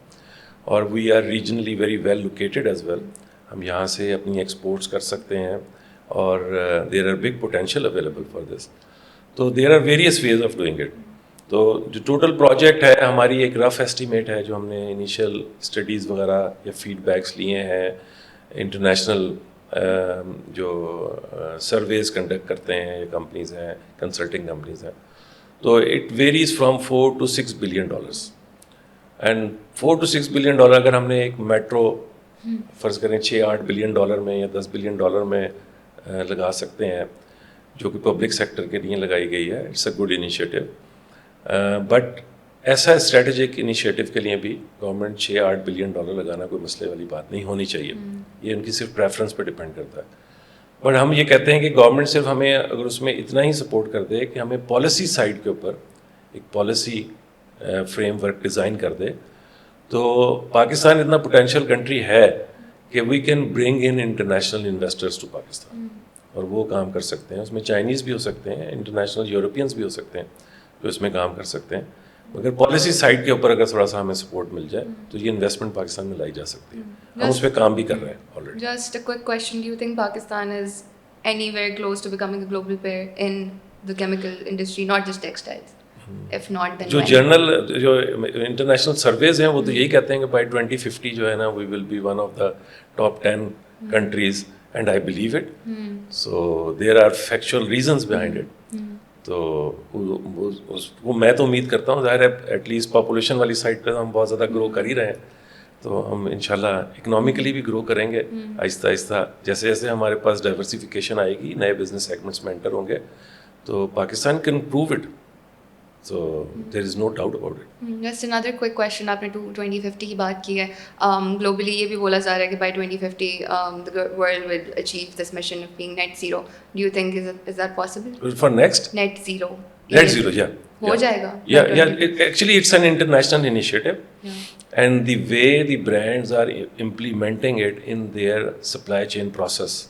اور we are regionally very well located as well. ہم یہاں سے اپنی ایکسپورٹس کر سکتے ہیں, اور there are big potential available for this. تو there are various ways of doing it. تو جو ٹوٹل پروجیکٹ ہے ہماری ایک رف ایسٹیمیٹ ہے جو ہم نے انیشیل اسٹڈیز وغیرہ یا فیڈ بیکس لیے ہیں انٹرنیشنل جو سرویز کنڈکٹ کرتے ہیں یہ کمپنیز ہیں, کنسلٹنگ کمپنیز ہیں. تو it varies from $4 to $6 billion. And $4 to $6 billion اگر ہم نے ایک میٹرو فرض کریں $6-8 billion میں یا $10 billion میں لگا سکتے ہیں, جو کہ پبلک سیکٹر کے لیے لگائی گئی ہے, it's a good initiative. But ایسا اسٹریٹجک انیشیٹو کے لیے بھی گورنمنٹ $6-8 billion لگانا کوئی مسئلے والی بات نہیں ہونی چاہیے. یہ ان کی صرف پریفرنس پہ ڈپینڈ کرتا ہے. بٹ ہم یہ کہتے ہیں کہ گورنمنٹ صرف ہمیں اگر اس میں اتنا ہی سپورٹ کر دے کہ ہمیں پالیسی سائڈ کے اوپر ایک پالیسی فریم ورک ڈیزائن کر دے, تو پاکستان اتنا پوٹینشیل کنٹری ہے کہ we can bring in international investors to Pakistan, اور وہ کام کر سکتے ہیں. اس میں چائنیز بھی ہو سکتے ہیں, انٹرنیشنل یورپینس بھی ہو سکتے ہیں جو اس میں کام کر سکتے ہیں. مگر پالیسی سائڈ کے اوپر اگر تھوڑا سا ہمیں سپورٹ مل جائے تو یہ انویسٹمنٹ پاکستان میں لائی جا سکتی ہے. ہم اس پہ کام بھی کر رہے ہیں already. Just a quick question, do you think Pakistan is anywhere close to becoming a global player in the chemical industry, not just textiles? If not, then جو جرنل جو انٹرنیشنل سرویز ہیں وہ تو یہی کہتے ہیں کہ بائی 2050 جو ہے نا we will be one of the top 10 countries, and I believe it. So there are factual reasons behind it. تو وہ میں تو امید کرتا ہوں, ظاہر ہے ایٹ لیسٹ پاپولیشن والی سائڈ پہ ہم بہت زیادہ گرو کر ہی رہے ہیں, تو ہم انشاءاللہ اکنامکلی بھی گرو کریں گے آہستہ آہستہ. جیسے جیسے ہمارے پاس ڈائیورسیفیکیشن آئے گی, نئے بزنس سیگمنٹس میں انٹر ہوں گے, تو Pakistan can prove it So there is no doubt about it. Just another quick question. آپ نے 2050 کی بات کی ہے. Globally یہ بھی بولا جا رہا ہے کہ by 2050 the world will achieve this mission of being net zero. Do you think is that possible? For next? Net zero. Net zero, yeah. ہو جائے گا. Yeah. Actually, it's an international initiative. Yeah. And the way the brands are implementing it in their supply chain process,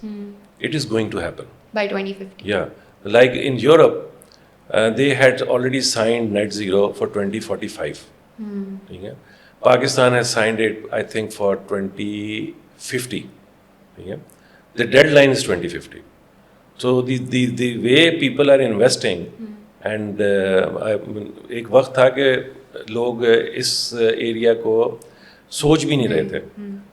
it is going to happen. By 2050. Yeah. Like in Europe, they had already signed net zero for 2045. ٹھیک ہے. Pakistan has signed it, I think, for 2050. ٹھیک ہے. The deadline is 2050. So the way people are investing, and ایک وقت تھا کہ لوگ اس ایریا کو سوچ بھی نہیں رہے تھے,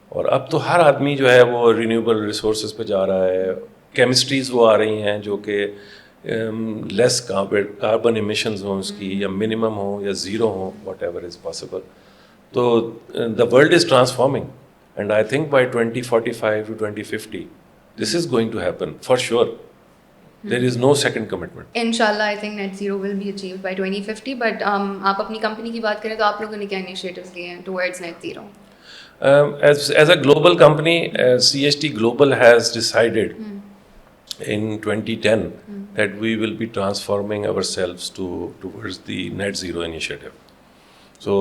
اور اب تو ہر آدمی جو ہے وہ رینیوبل ریسورسز پہ جا رہا ہے. کیمسٹریز وہ آ رہی ہیں جو کہ لیس کاربن ایمیشنز ہوں اس کی, یا منیمم ہوں یا زیرو ہوں, واٹ ایور از پاسبل. تو the world is transforming, and I think by 2045 to 2050 this is going to happen for sure. There is no second commitment. انشاءاللہ I think net zero will be achieved by 2050. But آپ اپنی کمپنی کی بات کریں تو آپ لوگوں نے کیا انیشیٹوز لیے ہیں towards net zero? As a global company, CST Global has decided in 2010 that we will be transforming ourselves towards the net zero initiative. So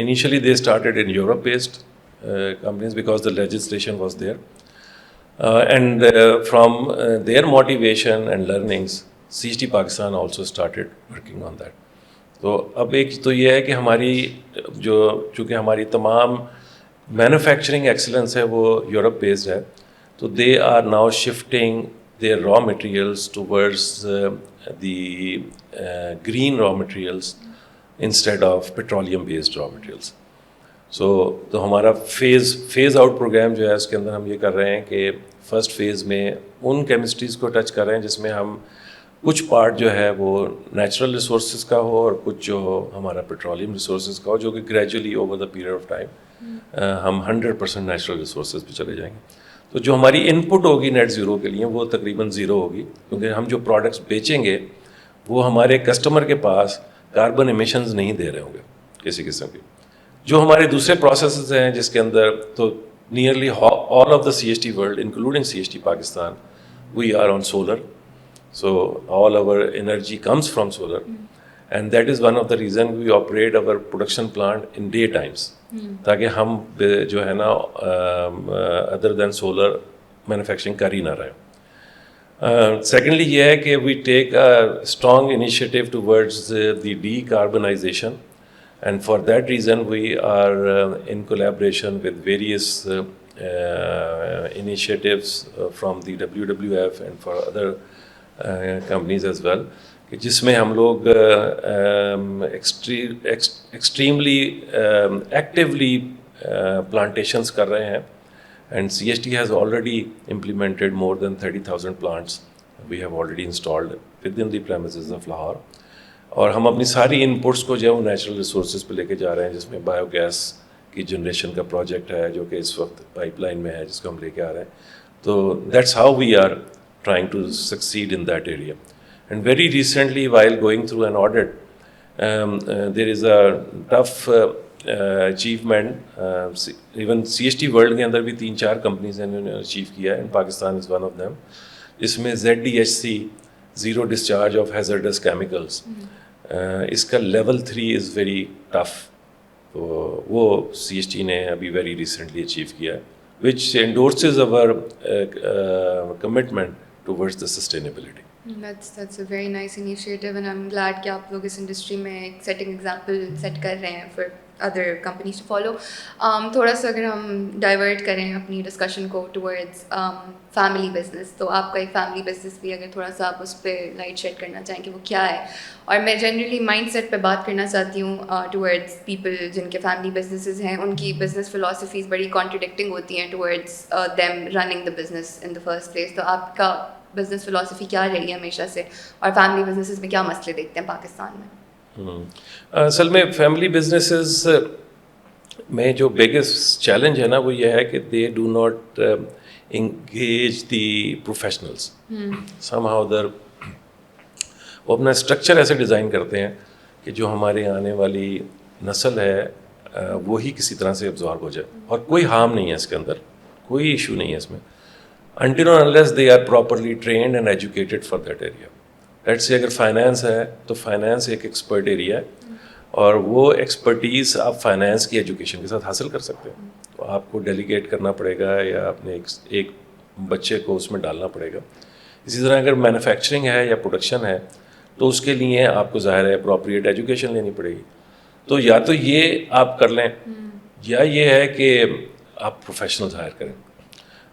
initially they started in Europe-based companies because the legislation was there, and from their motivation and learnings, CST Pakistan also started working on that. تو اب ایک تو یہ ہے کہ ہماری چونکہ ہماری تمام مینوفیکچرنگ ایکسلنس ہے وہ یورپ بیسڈ ہے, تو they are now shifting their raw materials towards the green raw materials instead of petroleum based raw materials. So تو ہمارا phase out program جو ہے اس کے اندر ہم یہ کر رہے ہیں کہ فرسٹ فیز میں ان کیمسٹریز کو ٹچ کر رہے ہیں جس میں ہم کچھ پارٹ جو ہے وہ نیچرل ریسورسز کا ہو اور کچھ جو ہمارا پیٹرولیم ریسورسز کا ہو, جو کہ gradually over the period of time ہم 100% نیچرل ریسورسز پہ چلے جائیں گے. تو جو ہماری ان پٹ ہوگی نیٹ زیرو کے لیے وہ تقریباً زیرو ہوگی, کیونکہ ہم جو پروڈکٹس بیچیں گے وہ ہمارے کسٹمر کے پاس کاربن ایمیشنز نہیں دے رہے ہوں گے کسی قسم کی. جو ہمارے دوسرے پروسیسز ہیں جس کے اندر تو nearly all of the CST world including CST Pakistan we are on solar. So all our energy comes from solar, and that is one of the reason we operate our production plant in day times, تاکہ ہم جو ہے نا other than solar manufacturing کر ہی نہ رہے. Secondly یہ ہے کہ we take a strong initiative towards the decarbonization, and for that reason we are in collaboration with various initiatives from the WWF and for other companies as well, کہ جس میں ہم لوگ ایکسٹریملی ایکٹیولی پلانٹیشنس کر رہے ہیں, and CST has already implemented more than 30,000 plants we have already installed within the premises of Lahore. اور ہم اپنی ساری انپٹس کو جو ہے وہ نیچرل ریسورسز پہ لے کے جا رہے ہیں, جس میں بایو گیس کی جنریشن کا پروجیکٹ ہے جو کہ اس وقت پائپ لائن میں ہے جس کو ہم لے کے آ رہے ہیں. تو that's how we are trying to succeed in that area. And very recently, while going through an audit, there is a tough achievement. Even CST World کے اندر بھی 3-4 companies نے achieve کیا ہے, and Pakistan is one of them. جس میں ZDHC, zero discharge of hazardous chemicals. اس کا level 3 is very tough. تو وہ CST نے ابھی very recently achieve کیا ہے, which endorses our commitment towards the sustainability. That's a very nice initiative, and I'm glad کہ آپ لوگ اس انڈسٹری میں ایک setting example set کر رہے ہیں for other companies to follow. تھوڑا سا اگر ہم ڈائیورٹ کریں اپنی ڈسکشن کو towards family business, تو آپ کا ایک فیملی بزنس بھی اگر تھوڑا سا آپ اس پہ لائٹ شیڈ کرنا چاہیں کہ وہ کیا ہے. اور میں جنرلی مائنڈ سیٹ پہ بات کرنا چاہتی ہوں ٹورڈز پیپل جن کے فیملی بزنسز ہیں, ان کی بزنس فلاسفیز بڑی کانٹرڈکٹنگ ہوتی ہیں towards them running the business in the first place. تو آپ کا بزنس فلاسفی کیا رہی ہے ہمیشہ سے, اور فیملی بزنسز میں کیا مسئلے دیکھتے ہیں پاکستان میں؟ اصل میں فیملی بزنسز میں جو بگیسٹ چیلنج ہے نا وہ یہ ہے کہ they do not engage the professionals. Some how other وہ اپنا اسٹرکچر ایسے ڈیزائن کرتے ہیں کہ جو ہمارے آنے والی نسل ہے وہی کسی طرح سے ابزارب ہو جائے, اور کوئی ہارم نہیں ہے اس کے اندر, کوئی ایشو نہیں ہے اس میں, until or unless they are properly trained and educated for that area. Let's say اگر فائنینس ہے تو فائنینس ایک ایکسپرٹ ایریا ہے, اور وہ ایکسپرٹیز آپ فائنینس کی ایجوکیشن کے ساتھ حاصل کر سکتے ہیں. تو آپ کو ڈیلیگیٹ کرنا پڑے گا یا اپنے ایک بچے کو اس میں ڈالنا پڑے گا. اسی طرح اگر مینوفیکچرنگ ہے یا پروڈکشن ہے تو اس کے لیے آپ کو ظاہر ہے اپروپریٹ ایجوکیشن لینی پڑے گی. تو یا تو یہ آپ کر لیں, یا یہ ہے کہ آپ پروفیشنل ہائر کریں,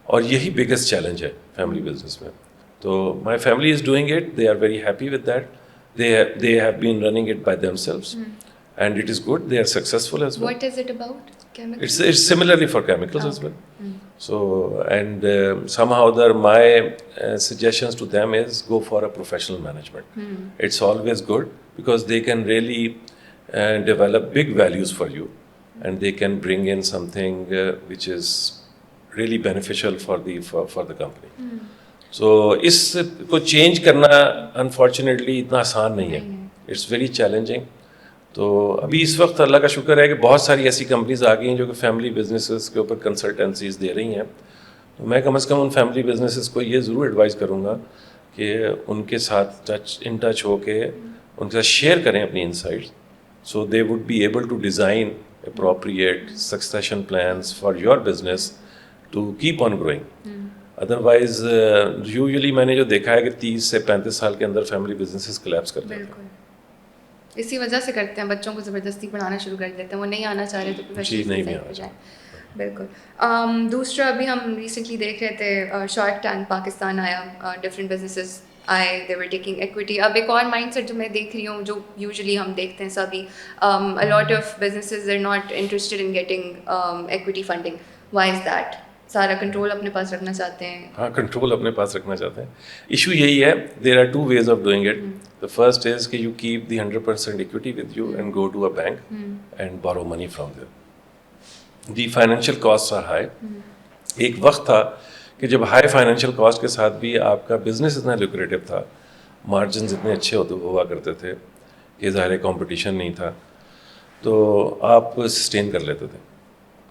اور یہی بگیسٹ چیلنج ہے فیملی بزنس میں. تو my family is doing it, they are very happy with that, they have been running it by themselves, and it is good, they are successful as well. What is it about? Chemicals? It's similarly for chemicals as well. So and somehow my suggestions to them is go for a professional management. It's always good because they can really develop big values for you, and they can bring in something which is really beneficial for the company. So اس کو چینج کرنا انفارچونیٹلی اتنا آسان نہیں ہے, اٹس ویری چیلنجنگ. تو ابھی اس وقت اللہ کا شکر ہے کہ بہت ساری ایسی کمپنیز آ گئی ہیں جو کہ فیملی بزنسز کے اوپر کنسلٹنسیز دے رہی ہیں. تو میں کم از کم ان فیملی بزنسز کو یہ ضرور ایڈوائز کروں گا کہ ان کے ساتھ ان ٹچ ہو کے ان کے ساتھ شیئر کریں اپنی insights, so they would be able to design appropriate succession plans for your business to keep on growing. Otherwise usually میں نے جو دیکھا ہے کہ 30 سے 35 سال کے اندر فیملی بزنسز کلیپس کر دیتے ہیں. اسی وجہ سے کرتے ہیں, بچوں کو زبردستی پڑھانا شروع کر دیتے ہیں, وہ نہیں آنا چاہ رہے تو نہیں بھی آنا جائیں. بالکل. دوسرا ابھی ہم ریسنٹلی دیکھ رہے تھے شارک ٹینک پاکستان آیا, ڈفرینٹ بزنسز آئے, دے ور ٹیکنگ ایکویٹی. اب ایک اور مائنڈ سیٹ جو میں دیکھ رہی ہوں, جو یوزلی ہم دیکھتے ہیں سبھی, a lot of businesses are not interested in getting equity funding. Why is that? سارا کنٹرول اپنے پاس رکھنا چاہتے ہیں. ہاں, کنٹرول اپنے پاس رکھنا چاہتے ہیں. ایشو یہی ہے, there are 2 ways of doing it. The first is کہ you keep the 100% equity with you and go to a bank and borrow money from them. The financial costs are high. ایک وقت تھا کہ جب ہائی فائنینشیل کاسٹ کے ساتھ بھی آپ کا بزنس اتنا لیکریٹو تھا, مارجنز اتنے اچھے ہوا کرتے تھے کہ ظاہر کمپٹیشن نہیں تھا, تو آپ سسٹین کر لیتے تھے.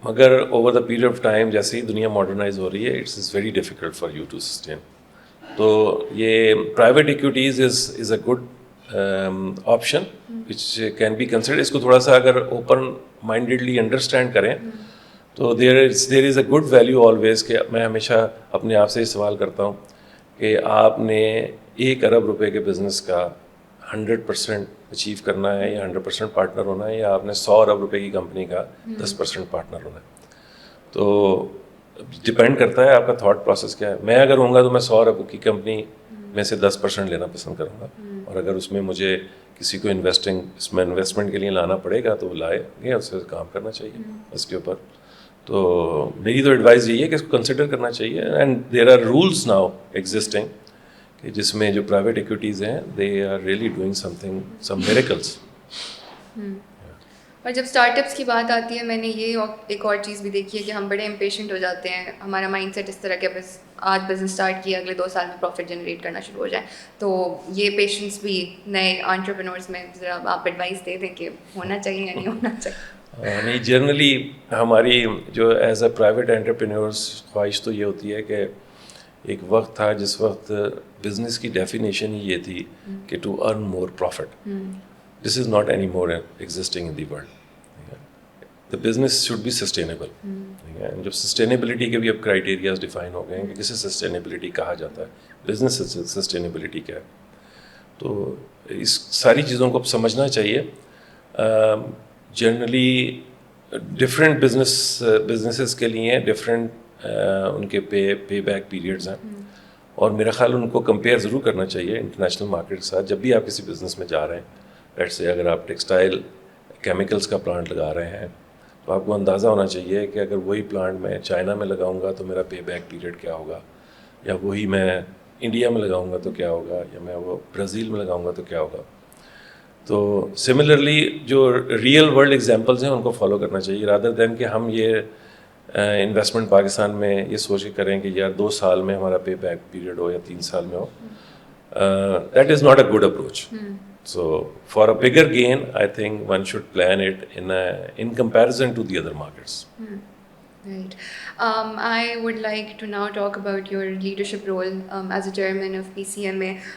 مگر over the period of time جیسے ہی دنیا ماڈرنائز ہو رہی ہے, it's is very difficult for you to sustain. تو یہ private equities is a good option which can be consider. اس کو تھوڑا سا اگر اوپن مائنڈیڈلی انڈرسٹینڈ کریں تو there is a good value always. کہ میں ہمیشہ اپنے آپ سے یہ سوال کرتا ہوں کہ آپ نے 1 ارب روپے کے بزنس کا 100% اچیو کرنا ہے یا 100% پارٹنر ہونا ہے, یا آپ نے 100 ارب روپے کی کمپنی کا 10% پارٹنر ہونا ہے. تو ڈپینڈ کرتا ہے آپ کا تھاٹ پروسیس کیا ہے. میں اگر ہوں گا تو میں 100 ارب کی کمپنی میں سے 10% لینا پسند کروں گا, اور اگر اس میں مجھے کسی کو اس میں انویسٹمنٹ کے لیے لانا پڑے گا تو وہ لائے گے, اس سے کام کرنا چاہیے اس کے اوپر. تو میری تو ایڈوائز یہی ہے کہ اس کو کنسیڈر کرنا چاہیے. And there are rules now existing کہ جس میں جو پرائیویٹ ایکویٹیز ہیں they are really doing some miracles. اور جب اسٹارٹ اپس کی بات آتی ہے, میں نے یہ ایک اور چیز بھی دیکھی ہے کہ ہم بڑے امپیشنٹ ہو جاتے ہیں. ہمارا مائنڈ سیٹ اس طرح کہ بس آج بزنس اسٹارٹ کیا, اگلے 2 سال میں پروفٹ جنریٹ کرنا شروع ہو جائے. تو یہ پیشنس بھی نئے انٹرپرینورس میں ذرا آپ ایڈوائس دے دیں کہ ہونا چاہیے یا نہیں ہونا چاہیے. نہیں, جنرلی ہماری جو ایز اے پرائیویٹ انٹرپرینورس خواہش تو یہ ہوتی ہے کہ ایک وقت تھا جس وقت بزنس کی ڈیفینیشن ہی یہ تھی کہ to earn more profit. This is not anymore existing in the world. The business should be sustainable. جب سسٹینیبلٹی کے بھی اب کرائٹیریاز ڈیفائن ہو گئے ہیں کہ کسے سسٹینیبلٹی کہا جاتا ہے, بزنس سسٹینیبلٹی کیا ہے. تو اس ساری چیزوں کو اب سمجھنا چاہیے. جنرلی ڈفرینٹ بزنسز کے لیے ڈفرینٹ ان کے پے بیک پیریڈز ہیں, اور میرا خیال ان کو کمپیئر ضرور کرنا چاہیے انٹرنیشنل مارکیٹ کے ساتھ. جب بھی آپ کسی بزنس میں جا رہے ہیں, لیٹس سے اگر آپ ٹیکسٹائل کیمیکلز کا پلانٹ لگا رہے ہیں تو آپ کو اندازہ ہونا چاہیے کہ اگر وہی پلانٹ میں چائنا میں لگاؤں گا تو میرا پے بیک پیریڈ کیا ہوگا, یا وہی میں انڈیا میں لگاؤں گا تو کیا ہوگا, یا میں وہ برازیل میں لگاؤں گا تو کیا ہوگا. تو سملرلی جو ریئل ورلڈ ایگزامپلز ہیں ان کو فالو کرنا چاہیے, رادر دین کہ ہم یہ انویسٹمنٹ پاکستان میں یہ سوچ کے کریں کہ یار 2 سال میں ہمارا پے بیک پیریڈ ہو یا 3 سال میں ہو. That is not a good approach. So for a bigger gain, I think one should plan it in comparison to the other markets. Right. I would like to now talk about your leadership role as a chairman of PCMA.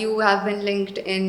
You have been linked in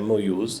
MOUs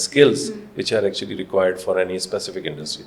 skills which are actually required for any specific industry.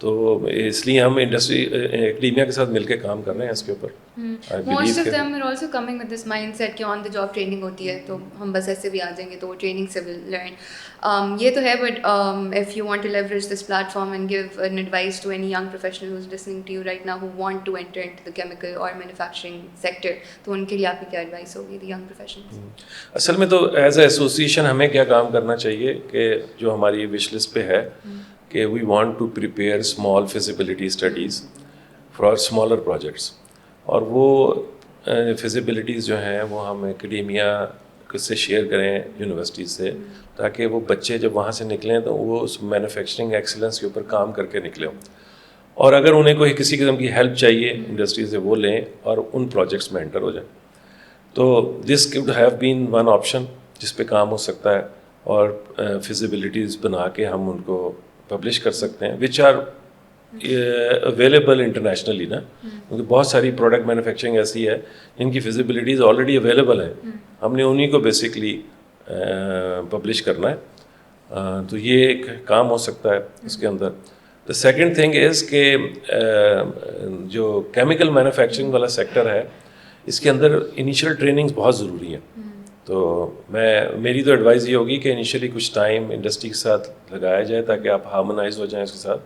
تو اس لیے ہم انڈسٹری ایکڈیمیا کے ساتھ مل کے کام کر رہے ہیں اس کے اوپر. Most of them are also coming with this mindset کہ آن دا جاب ٹریننگ ہوتی ہے تو ہم بس ایسے بھی آ جائیں گے تو وہ ٹریننگ سے ول لرن. یہ تو ہے but if you want to leverage this platform and give an advice to any young professional who is listening to you right now who want to enter into the chemical اور مینوفیکچرنگ سیکٹر, تو ان کے لیے آپ کی کیا ایڈوائس ہوگی دی ینگ پروفیشنلز؟ اصل میں تو ایز اے ایسوسیشن ہمیں کیا کام کرنا چاہیے کہ جو ہماری وش لسٹ پہ ہے کہ we want to prepare small feasibility studies for smaller projects, اور وہ فیزیبلٹیز جو ہیں وہ ہم ایکڈیمیا سے شیئر کریں یونیورسٹیز سے, تاکہ وہ بچے جب وہاں سے نکلیں تو وہ اس مینوفیکچرنگ ایکسلنس کے اوپر کام کر کے نکلیں, اور اگر انہیں کوئی کسی قسم کی ہیلپ چاہیے انڈسٹری سے وہ لیں اور ان پروجیکٹس میں انٹر ہو جائیں. تو this could have been one option جس پہ کام ہو سکتا ہے, اور فیزیبلٹیز بنا کے ہم ان کو پبلش کر سکتے ہیں وچ آر اویلیبل انٹرنیشنلی نا, کیونکہ بہت ساری پروڈکٹ مینوفیکچرنگ ایسی ہے جن کی فیزیبلٹیز آلریڈی اویلیبل ہیں, ہم نے انہیں کو بیسکلی پبلش کرنا ہے. تو یہ ایک کام ہو سکتا ہے اس کے اندر. دا سیکنڈ تھنگ از کہ جو کیمیکل مینوفیکچرنگ والا سیکٹر ہے اس کے اندر انیشیل ٹریننگز بہت ضروری ہیں. تو میری تو ایڈوائز یہ ہوگی کہ انیشیلی کچھ ٹائم انڈسٹری کے ساتھ لگایا جائے تاکہ آپ ہارمونائز ہو جائیں اس کے ساتھ.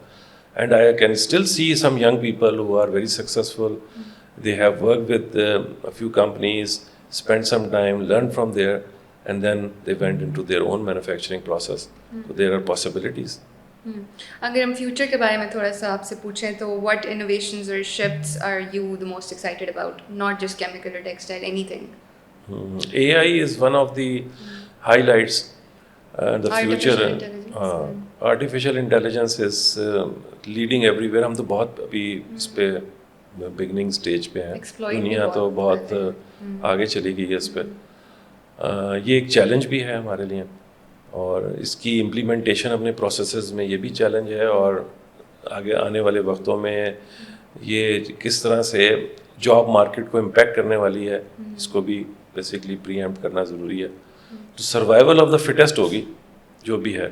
And I can still see some young people who are very successful, they have work with a few companies, spend some time, learn from there, and then they went in to their own manufacturing process. تو دیر آر پاسبلٹیز. اگر ہم فیوچر کے بارے میں تھوڑا سا آپ سے پوچھیں تو واٹ انوویشنز اور shifts are you the most excited about, not just chemical اور textile, anything? AI is one of the highlights. The future. Artificial intelligence is leading everywhere. ہم تو بہت ابھی اس پہ بگننگ اسٹیج پہ ہیں, دنیا تو بہت آگے چلی گئی ہے اس پہ. یہ ایک چیلنج بھی ہے ہمارے لیے, اور اس کی امپلیمنٹیشن اپنے پروسیسز میں یہ بھی چیلنج ہے, اور آگے آنے والے وقتوں میں یہ کس طرح سے جاب مارکیٹ کو امپیکٹ کرنے والی ہے اس کو بھی بیسکلی پری ایمپٹ کرنا ضروری ہے. تو سروائیول آف دا فٹیسٹ ہوگی جو بھی ہے.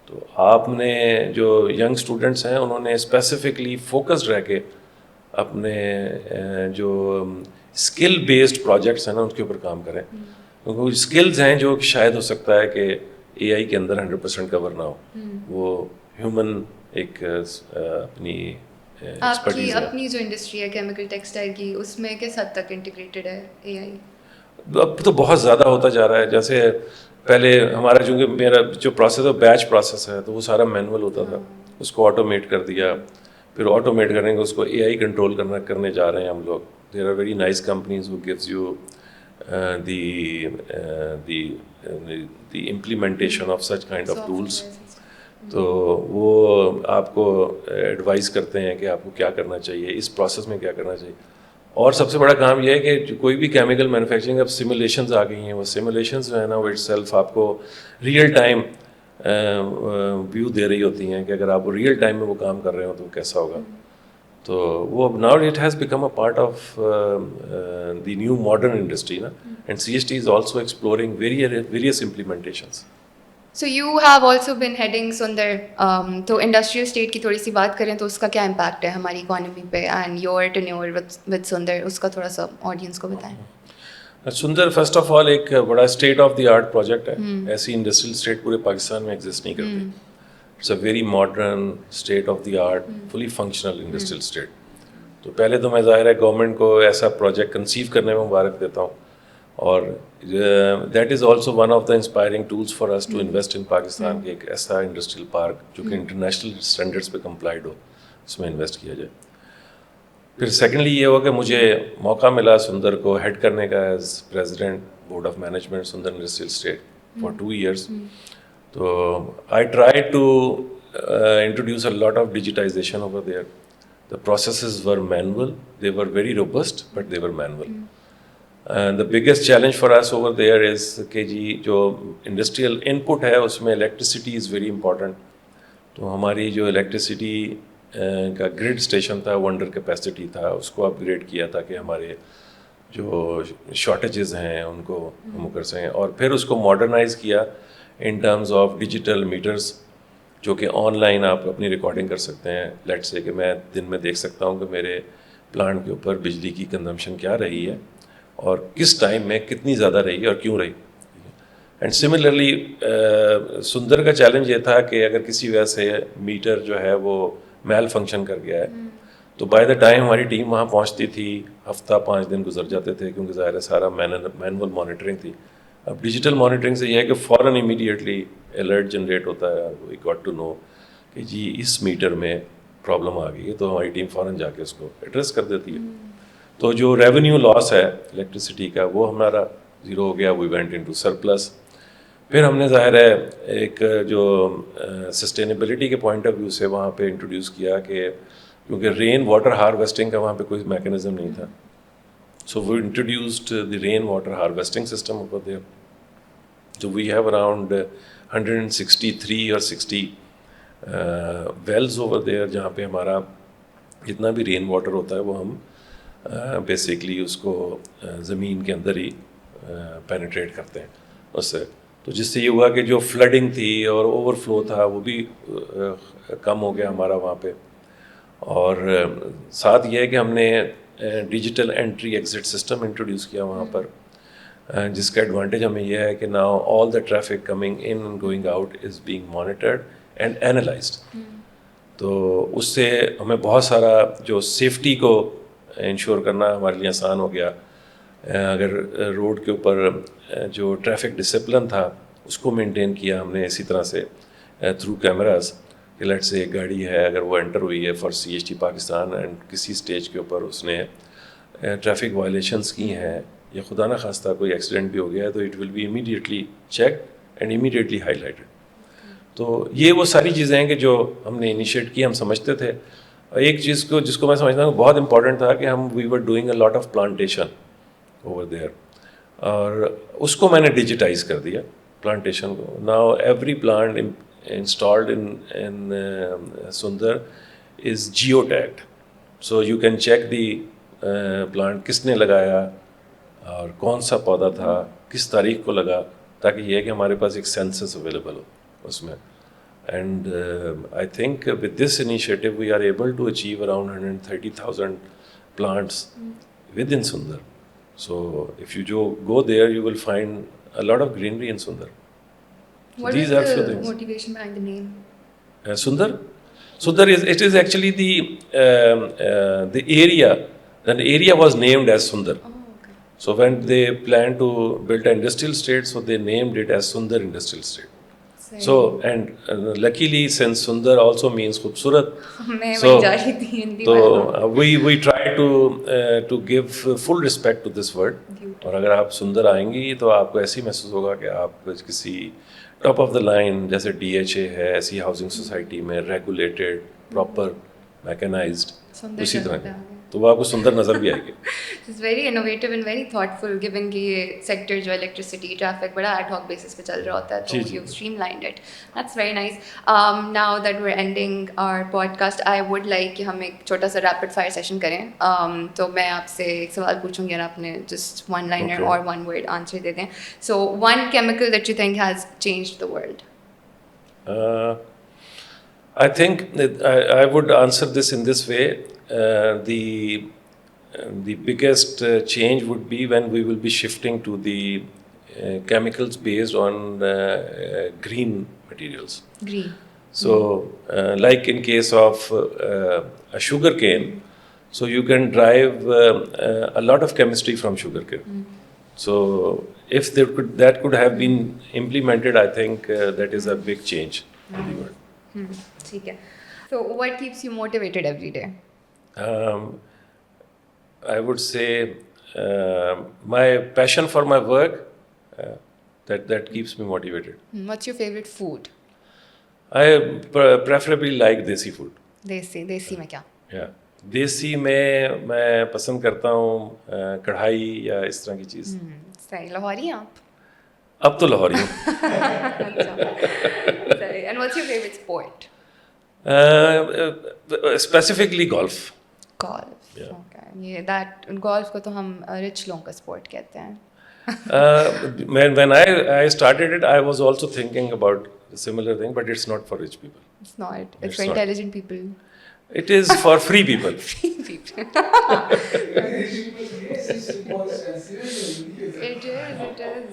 تو آپ نے جو ینگ اسٹوڈنٹس ہیں انہوں نے اسپیسیفکلی فوکسڈ رہ کے اپنے جو اسکل بیسڈ پروجیکٹس ہیں نا ان کے اوپر کام کریں, کیونکہ وہ اسکلز ہیں جو شاید ہو سکتا ہے کہ AI کے اندر 100% کور نہ ہو, وہ ہیومن ایک اپنی آپ کی اپنی جو انڈسٹری ہے کیمیکل ٹیکسٹائل کی, اس میں کس حد تک انٹیگریٹڈ ہے AI؟ اب تو بہت زیادہ ہوتا جا رہا ہے. جیسے پہلے ہمارا چونکہ میرا جو پروسیس ہے بیچ پروسیس ہے, تو وہ سارا مینول ہوتا تھا, اس کو آٹومیٹ کر دیا, پھر آٹومیٹ کرنے کے اس کو AI کنٹرول کرنے جا رہے ہیں ہم لوگ. There are very nice companies who gives you the implementation of such kind of tools. تو وہ آپ کو ایڈوائز کرتے ہیں کہ آپ کو کیا کرنا چاہیے, اس پروسیس میں کیا کرنا چاہیے. اور سب سے بڑا کام یہ ہے کہ کوئی بھی کیمیکل مینوفیکچرنگ اب سیمولیشنز آ گئی ہیں, وہ سیمولیشنز جو ہے نا وہ اٹ سیلف آپ کو ریئل ٹائم ویو دے رہی ہوتی ہیں کہ اگر آپ ریئل ٹائم میں وہ کام کر رہے ہو تو کیسا ہوگا. تو وہ now it has become a part of the new modern industry نا, and CST is also exploring various implementations. So you have also been heading Sundar, تو انڈسٹریل اسٹیٹ کی تھوڑی سی بات کریں تو اس کا کیا امپیکٹ ہے ہماری اکانومی پہ, اینڈ یور ٹینیور ود سندر, اس کا تھوڑا سا آڈینس کو بتائیں. سندر فرسٹ آف آل ایک بڑا state of the art project ہے. ایسی انڈسٹریل اسٹیٹ پورے پاکستان میں ایگزسٹ نہیں کرتی. It's a very modern state of the art, fully functional industrial estate. تو پہلے تو میں ظاہر ہے گورنمنٹ کو ایسا پروجیکٹ کنسیو کرنے میں مبارک دیتا ہوں, اور that is also one of the inspiring tools for us to invest in Pakistan, کہ ایک ایسا انڈسٹریل پارک جو کہ انٹرنیشنل اسٹینڈرڈس پہ کمپلائڈ ہو, اس میں انویسٹ کیا جائے. پھر سیکنڈلی یہ ہوا کہ مجھے موقع ملا سندر کو ہیڈ کرنے کا as president board of management Sundar industrial estate for 2 years. تو I try to introduce a lot of digitization over there. The processes were manual, they were very robust, but they were manual. And the biggest challenge for us over there is کہ جی جو انڈسٹریل ان پٹ ہے اس میں الیکٹریسٹی از ویری امپورٹنٹ. تو ہماری جو الیکٹریسٹی کا گریڈ اسٹیشن تھا وہ انڈر کیپیسٹی تھا, اس کو اپ گریڈ کیا تاکہ ہمارے جو شارٹیجز ہیں ان کو ہم کر سکیں, اور پھر اس کو ماڈرنائز کیا in terms of digital meters جو کہ آن لائن آپ اپنی ریکارڈنگ کر سکتے ہیں. لیٹ سے کہ میں دن میں دیکھ سکتا ہوں کہ میرے پلانٹ کے اوپر بجلی کی کنزمپشن کیا رہی ہے اور کس ٹائم میں کتنی زیادہ رہی ہے اور کیوں رہی. اینڈ سملرلی سندر کا چیلنج یہ تھا کہ اگر کسی وجہ سے میٹر جو ہے وہ میل فنکشن کر گیا ہے تو بائی دا ٹائم ہماری ٹیم وہاں پہنچتی تھی ہفتہ 5 دن گزر جاتے تھے, کیونکہ ظاہر ہے سارا مینول مانیٹرنگ تھی. اب ڈیجیٹل مانیٹرنگ سے یہ ہے کہ فوراً امیڈیٹلی الرٹ جنریٹ ہوتا ہے, وی گاٹ ٹو نو کہ جی اس میٹر میں پرابلم آ گئی ہے, تو ہماری ٹیم فوراً جا کے اس کو ایڈریس کر دیتی ہے. تو جو ریونیو لاس ہے الیکٹریسٹی کا وہ ہمارا زیرو ہو گیا, وی وینٹ انٹو سرپلس. پھر ہم نے ظاہر ہے ایک جو سسٹینیبلٹی کے پوائنٹ آف ویو سے وہاں پہ انٹروڈیوس کیا کہ کیونکہ رین واٹر ہارویسٹنگ کا وہاں پہ کوئی میکینزم نہیں تھا, so we introduced the rain water harvesting system over there. So we have around 163 or 60 wells over there جہاں پہ ہمارا جتنا بھی رین واٹر ہوتا ہے وہ ہم بیسیکلی اس کو زمین کے اندر ہی پینیٹریٹ کرتے ہیں اس سے. تو جس سے یہ ہوا کہ جو فلڈنگ تھی اور اوور فلو تھا وہ بھی کم ہو گیا ہمارا وہاں پہ. اور ساتھ یہ ہے کہ ہم نے digital entry exit system introduce کیا وہاں پر, جس کا ایڈوانٹیج ہمیں یہ ہے کہ now all the traffic coming in and going out is being monitored and analysed. تو اس سے ہمیں بہت سارا جو سیفٹی کو انشور کرنا ہمارے لیے آسان ہو گیا. اگر روڈ کے اوپر جو ٹریفک ڈسپلن تھا اس کو مینٹین کیا ہم نے اسی طرح سے تھرو کیمراز کہ لیٹ سے ایک گاڑی ہے اگر وہ انٹر ہوئی ہے فار CHT پاکستان اینڈ کسی اسٹیج کے اوپر اس نے ٹریفک وائلیشنس کی ہیں یا خدا نہ خواستہ کوئی ایکسیڈنٹ بھی ہو گیا ہے تو it will be immediately check and immediately highlighted. تو یہ وہ ساری چیزیں ہیں کہ جو ہم نے انیشیٹ کی, ہم سمجھتے تھے. ایک چیز کو جس کو میں سمجھتا ہوں بہت امپورٹنٹ تھا کہ ہم we were doing a lot of plantation over there, اور اس کو میں نے ڈیجیٹائز کر دیا پلانٹیشن کو. Now every plant installed in Sundar is geo tagged, so you can check the plant کس نے لگایا اور کون سا پودا تھا کس تاریخ کو لگا, تاکہ یہ ہے کہ ہمارے پاس ایک سینسس اویلیبل ہو اس میں. And I think with this initiative we are able to achieve around 130,000 plants within Sundar. So if you go there, you will find a lot of greenery in Sundar. So what these is are few the things. motivation behind the name? Sundar? Sundar is actually the area. The area was named as Sundar. Oh, okay. So when they planned to build an industrial estate, so they named it as Sundar Industrial Estate. So and luckily since Sundar also means خوبصورت, میں وہی جا رہی تھی Hindi so we try to give full respect to this word. اور اگر آپ سندر آئیں گی تو آپ کو ایسی محسوس ہوگا کہ آپ کسی ٹاپ آف دا لائن جیسے DHA ہے ایسی ہاؤسنگ سوسائٹی میں ریگولیٹڈ پراپر میکنائزڈ اسی طرح, تو وہ آپ کو سندر نظر بھی آئے گی. It's very innovative and very thoughtful given کہ یہ سیکٹر جو الیکٹریسٹی ٹریفک بڑا ایڈ ہاک بیسس پہ چل رہا ہوتا ہے, تو you streamlined it. That's very nice. Now that we are ending our podcast, I would like کہ ہم ایک چھوٹا سا ریپڈ فائر سیشن کریں. تو میں آپ سے ایک سوال پوچھوں گی اور آپ نے جسٹ ون لائنر اور ون ورڈ آنسر دے دیں. So one chemical that you think has changed the world. I think that I would answer this in this way. The biggest change would be when we will be shifting to the chemicals based on green materials. Green. So like in case of a sugar cane, so you can derive a lot of chemistry from sugar cane. So if that could have been implemented, I think that is a big change in the world. ٹھیک ہے. So what keeps you motivated every day? I would say my passion for my work, that keeps me motivated. What's your favorite food? I preferably like desi food. دیسی میں کیا؟ دیسی میں پسند کرتا ہوں کڑھائی یا اس طرح کی چیز. صحیح. لاہوری ہیں آپ؟ اب تو لاہوری ہوں. And what's your favorite sport? Specifically golf. Golf. Okay. That golf کو تو ہم rich لوگوں کا sport کہتے ہیں. When I started it, I was also thinking about similar thing, but it's not for rich people. It's not. It's It's for not. intelligent people. It is for free people. People. It is.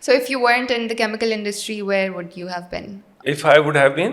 So if you weren't in the chemical industry, where would you have been? If I would have been,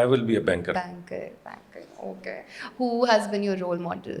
I will be a banker. Banker. Okay. Who has been your role model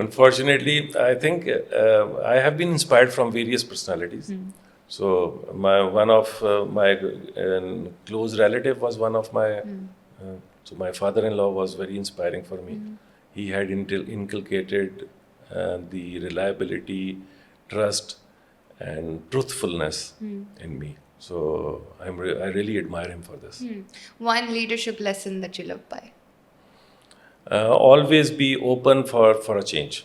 Unfortunately, I think I have been inspired from various personalities. So one of my close relative was one of my. So my father-in-law was very inspiring for me. He had inculcated the reliability, trust, and truthfulness in me. So I really admire him for this. One leadership lesson that you live by. Always be open for a change.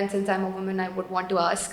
and since I'm a woman, I would want to ask,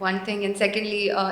One thing, and secondly,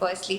firstly,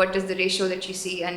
What is the ratio that you see, and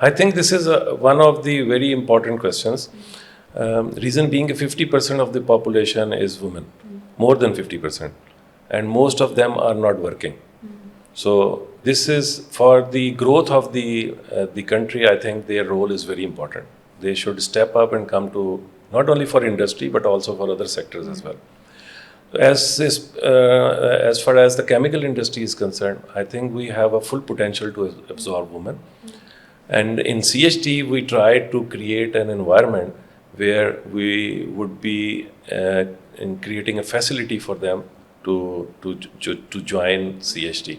I think this is one of the very important questions. Reason being 50% of the population is women, more than 50%, and most of them are not working. So this is for the growth of the country. I think their role is very important. They should step up and come to not only for industry but also for other sectors as well. As far as the chemical industry is concerned, I think we have a full potential to absorb women. And in CHT, we try to create an environment where we would be in creating a facility for them to join CHT.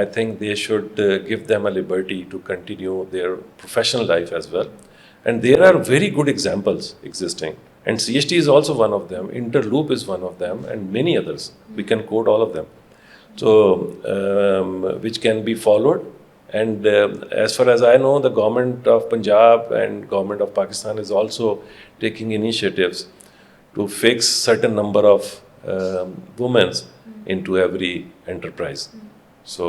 I think they should give them a liberty to continue their professional life as well. And there are very good examples existing. And CHT is also one of them. Interloop is one of them, and many others. We can quote all of them. So, which can be followed. And as far as I know, the government of Punjab and government of Pakistan is also taking initiatives to fix certain number of women into every enterprise. So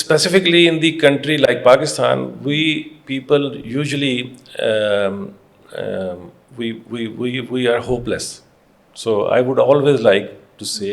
Specifically in the country like Pakistan, we people usually we are hopeless. So I would always like to say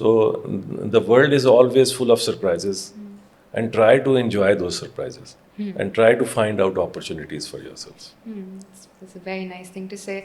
So the world is always full of surprises, and try to enjoy those surprises. and try to find out opportunities for yourselves. That's a very nice thing to say.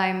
I'm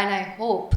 and I hope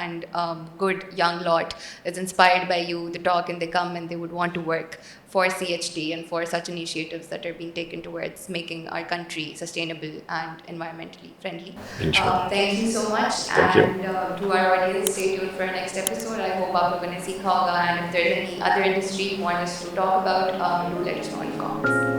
and good young lot is inspired by you, the talk, and they come and they would want to work for CHD and for such initiatives that are being taken towards making our country sustainable and environmentally friendly. Inshallah. Thank you so much. Thank you. And to our audience, stay tuned for our next episode. I hope آپ لوگوں نے سیکھا ہوگا, and if there's any other industry you want us to talk about, do let us know in the comments.